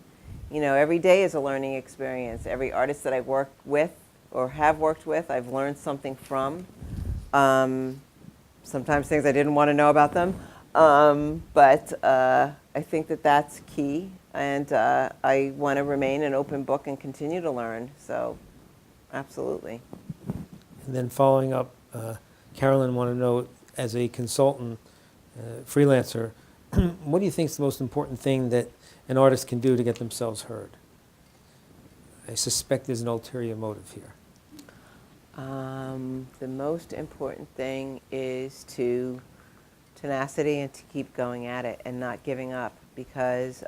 every day is a learning experience. Every artist that I work with or have worked with, I've learned something from. Sometimes things I didn't want to know about them. But I think that that's key. And I want to remain an open book and continue to learn. So, absolutely. And then following up, Carolyn wanted to know, as a consultant, freelancer, what do you think is the most important thing that an artist can do to get themselves heard? I suspect there's an ulterior motive here. The most important thing is tenacity and to keep going at it and not giving up, because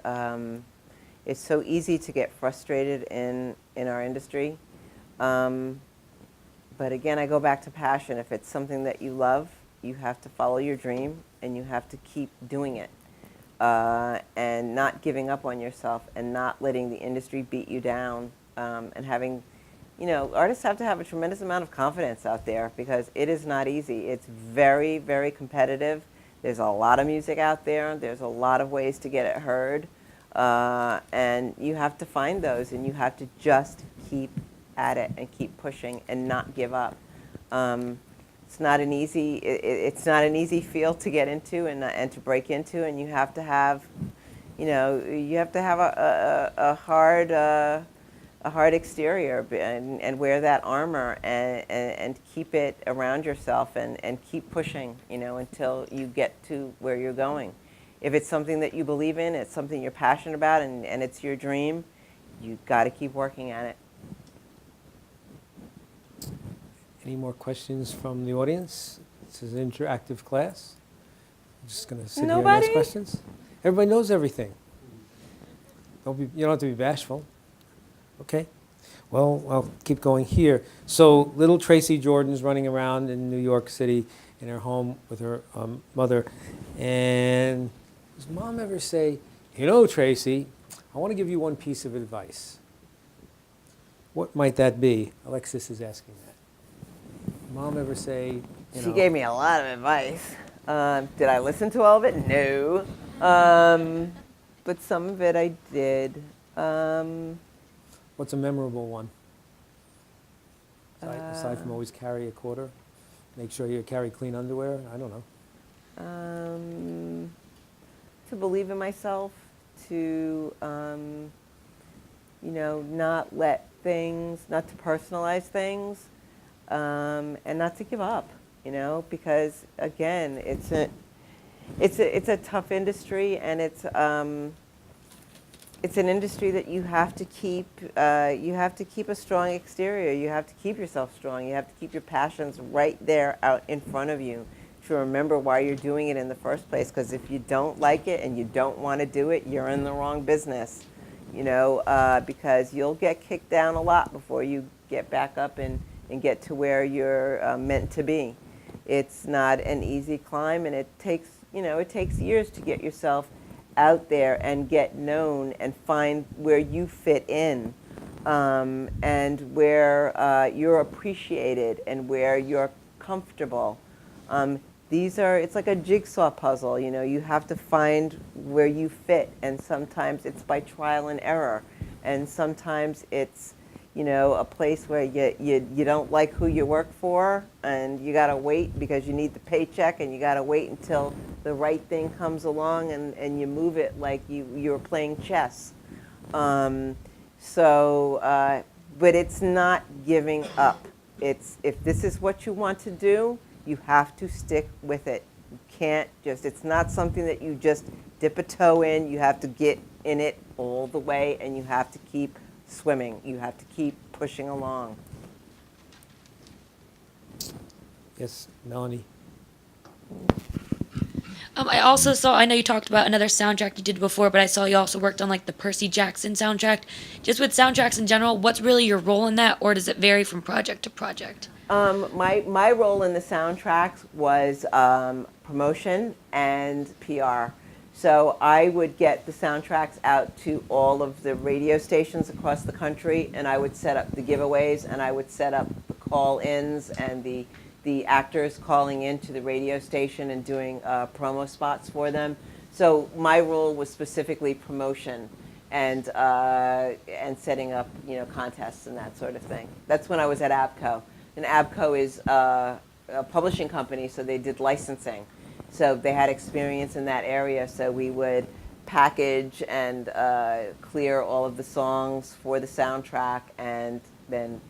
it's so easy to get frustrated in our industry. But again, I go back to passion. If it's something that you love, you have to follow your dream and you have to keep doing it. And not giving up on yourself and not letting the industry beat you down, and having, artists have to have a tremendous amount of confidence out there, because it is not easy. It's very, very competitive. There's a lot of music out there. There's a lot of ways to get it heard. And you have to find those, and you have to just keep at it and keep pushing and not give up. It's not an easy. It's not an easy field to get into and to break into, and you have to have, a hard exterior and wear that armor and keep it around yourself and keep pushing, until you get to where you're going. If it's something that you believe in, it's something you're passionate about, and it's your dream, you've got to keep working at it. Any more questions from the audience? This is an interactive class. I'm just going to sit here and ask questions. Everybody knows everything. You don't have to be bashful. Okay. Well, I'll keep going here. So little Tracy Jordan's running around in New York City in her home with her mother. And does Mom ever say, Tracy, I want to give you one piece of advice? What might that be? Alexis is asking that. Mom ever say, She gave me a lot of advice. Did I listen to all of it? No. But some of it I did. What's a memorable one? Aside from always carry a quarter, make sure you carry clean underwear. I don't know. To believe in myself, to not let things, not to personalize things, and not to give up. Because again, it's a tough industry, and it's an industry that you have to keep a strong exterior. You have to keep yourself strong. You have to keep your passions right there out in front of you to remember why you're doing it in the first place. Because if you don't like it and you don't want to do it, you're in the wrong business. Because you'll get kicked down a lot before you get back up and get to where you're meant to be. It's not an easy climb, and it takes years to get yourself out there and get known and find where you fit in, and where you're appreciated and where you're comfortable. It's like a jigsaw puzzle. You have to find where you fit, and sometimes it's by trial and error. and sometimes it's, you know, a place where you don't like who you work for, and you got to wait because you need the paycheck, and you got to wait until the right thing comes along, and you move it like you're playing chess. But it's not giving up. It's, if this is what you want to do, you have to stick with it. You can't just, it's not something that you just dip a toe in. You have to get in it all the way, and you have to keep swimming. You have to keep pushing along. Yes, Melanie. I also saw, I know you talked about another soundtrack you did before, but I saw you also worked on like the Percy Jackson soundtrack. Just with soundtracks in general, what's really your role in that, or does it vary from project to project? My role in the soundtracks was promotion and PR. So I would get the soundtracks out to all of the radio stations across the country, and I would set up the giveaways, and I would set up the call-ins and the actors calling into the radio station and doing promo spots for them. So my role was specifically promotion and setting up, you know, contests and that sort of thing. That's when I was at ABKCO. And ABKCO is a publishing company, so they did licensing. So they had experience in that area, so we would package and clear all of the songs for the soundtrack and then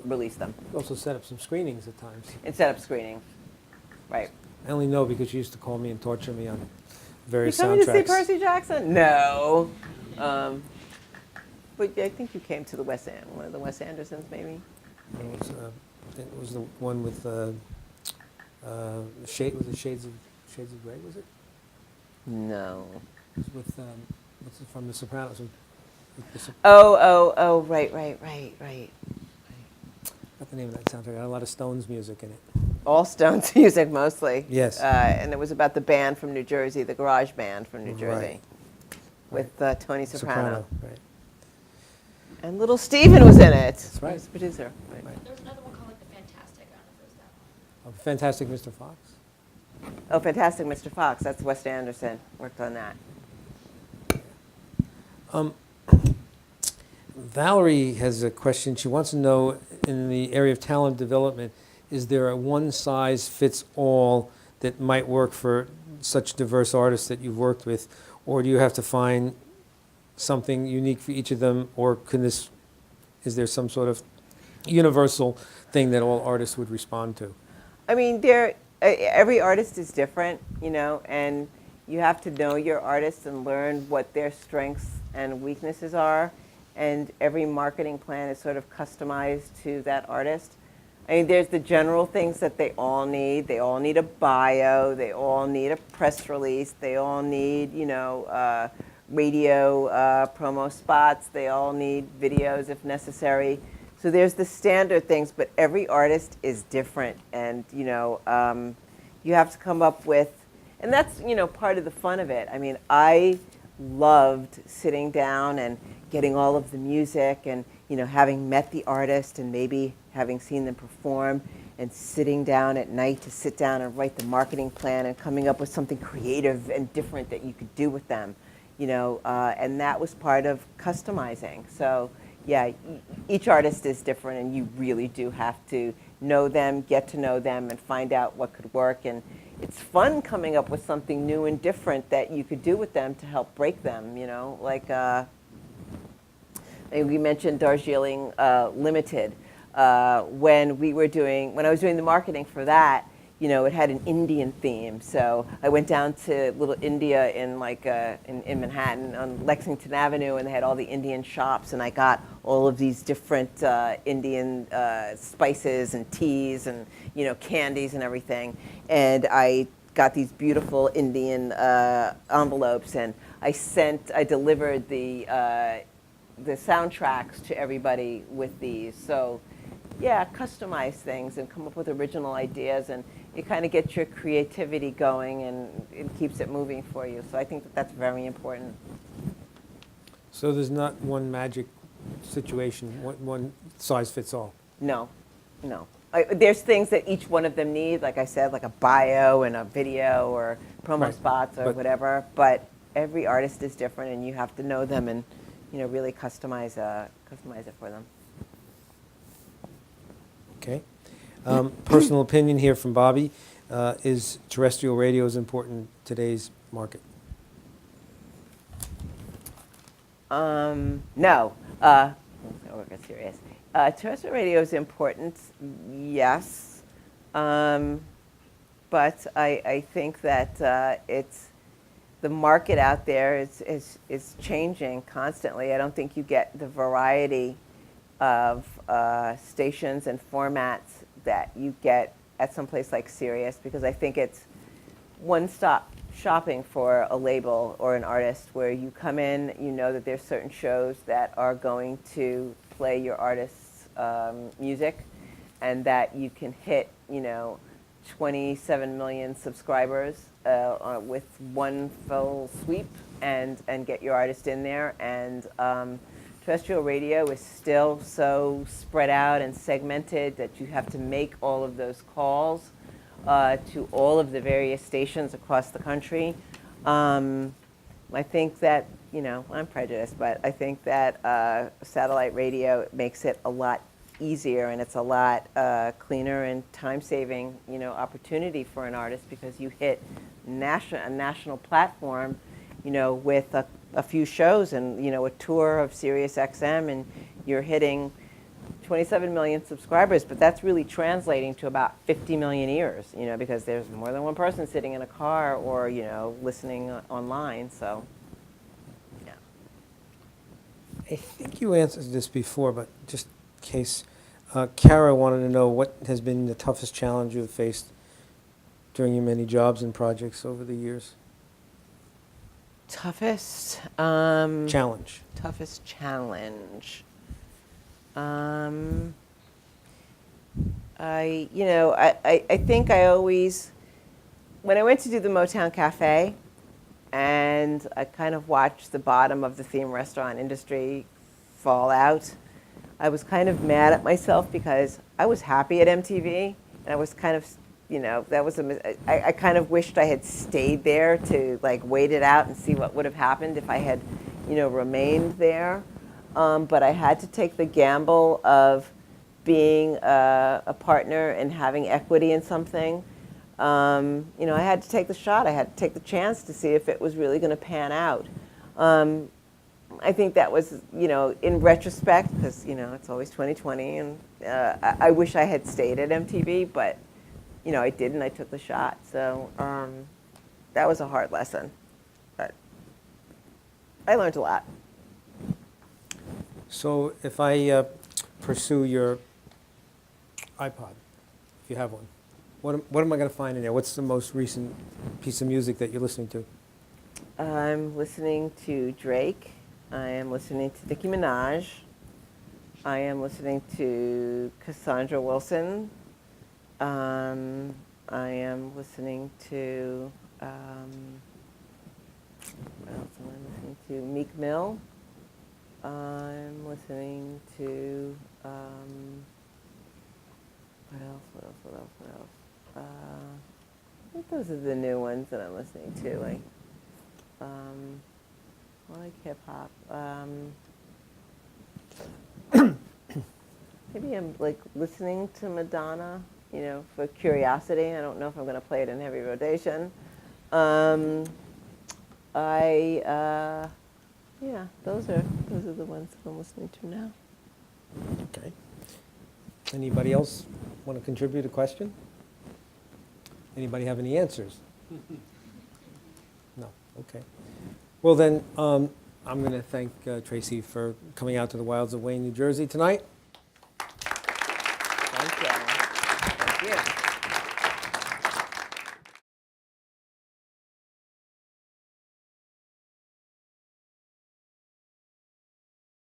release them. Also set up some screenings at times. And set up screening. Right. I only know because you used to call me and torture me on various You coming soundtracks. to see Percy Jackson? No. But I think you came to the one of the Wes Andersons, maybe? It was, I think it was the one with was it Shades of Grey, was it? No. It was with, what's it from The Sopranos? Oh, right. What's the name of that soundtrack? It had a lot of Stones music in it. All Stones music, mostly. Yes. And it was about the band from New Jersey, the garage band from New Jersey. Right. With Tony Soprano. Right. And little Steven was in it. That's right. He was the producer. Right. There was another one called like The Fantastic. I don't know if it was that one. Oh, Fantastic Mr. Fox. Oh, Fantastic Mr. Fox. That's Wes Anderson. Worked on that. Valerie has a question. She wants to know, in the area of talent development, is there a one-size-fits-all that might work for such diverse artists that you've worked with, or do you have to find something unique for each of them, or is there some sort of universal thing that all artists would respond to? I mean, every artist is different, you know, and you have to know your artist and learn what their strengths and weaknesses are. And every marketing plan is sort of customized to that artist. I mean, there's the general things that they all need. They all need a bio. They all need a press release. They all need, you know, radio promo spots. They all need videos if necessary. So there's the standard things, but every artist is different. And, you know, you have to come up with, and that's, you know, part of the fun of it. I mean, I loved sitting down and getting all of the music and, you know, having met the artist and maybe having seen them perform and sitting down at night to sit down and write the marketing plan and coming up with something creative and different that you could do with them, you know, and that was part of customizing. So, yeah, each artist is different, and you really do have to know them, get to know them, and find out what could work. And it's fun coming up with something new and different that you could do with them to help break them, you know, like we mentioned Darjeeling Limited. When I was doing the marketing for that, you know, it had an Indian theme. So I went down to Little India in in Manhattan on Lexington Avenue, and they had all the Indian shops, and I got all of these different Indian spices and teas and, you know, candies and everything. And I got these beautiful Indian envelopes, and I delivered the soundtracks to everybody with these. So, yeah, customize things and come up with original ideas, and you kind of get your creativity going, and it keeps it moving for you. So I think that that's very important. So there's not one magic situation, one size fits all. No. There's things that each one of them need, like I said, like a bio and a video or promo Right. spots or But- whatever. But every artist is different, and you have to know them and really customize it for them. Okay. Personal opinion here from Bobby. Is terrestrial radio as important in today's market? No. We'll get serious. Terrestrial radio is important, yes. But I think that it's the market out there is changing constantly. I don't think you get the variety of stations and formats that you get at some place like Sirius, because I think it's one-stop shopping for a label or an artist, where you come in, you know that there's certain shows that are going to play your artist's music, and that you can hit, 27 million subscribers with one fell sweep and get your artist in there. And terrestrial radio is still so spread out and segmented that you have to make all of those calls to all of the various stations across the country. I think that, I'm prejudiced, but I think that satellite radio makes it a lot easier, and it's a lot cleaner and time-saving, opportunity for an artist, because you hit a national platform, with a few shows and, a tour of SiriusXM, and you're hitting 27 million subscribers, but that's really translating to about 50 million ears, because there's more than one person sitting in a car or, listening online, so, yeah. I think you answered this before, but just in case, Kara wanted to know what has been the toughest challenge you've faced during your many jobs and projects over the years? Toughest? Challenge. Toughest challenge. I think I always, when I went to do the Motown Cafe, and I kind of watched the bottom of the theme restaurant industry fall out, I was kind of mad at myself, because I was happy at MTV, and I was kind of, that was I kind of wished I had stayed there to wait it out and see what would have happened if I had, remained there. But I had to take the gamble of being a partner and having equity in something. I had to take the shot. I had to take the chance to see if it was really going to pan out. I think that was, in retrospect, because, it's always 2020, and I wish I had stayed at MTV, but, I didn't. I took the shot. So that was a hard lesson, but I learned a lot. So if I pursue your iPod, if you have one, what am I going to find in there? What's the most recent piece of music that you're listening to? I'm listening to Drake. I am listening to Nicki Minaj. I am listening to Cassandra Wilson. I am listening to, what else am I listening to? Meek Mill. I'm listening to, what else? I think those are the new ones that I'm listening to, I like hip hop. Maybe I'm listening to Madonna, for curiosity. I don't know if I'm going to play it in heavy rotation. Yeah, those are the ones that I'm listening to now. Okay. Anybody else want to contribute a question? Anybody have any answers? No. Okay. Well then, I'm going to thank Tracy for coming out to the wilds of Wayne, New Jersey tonight.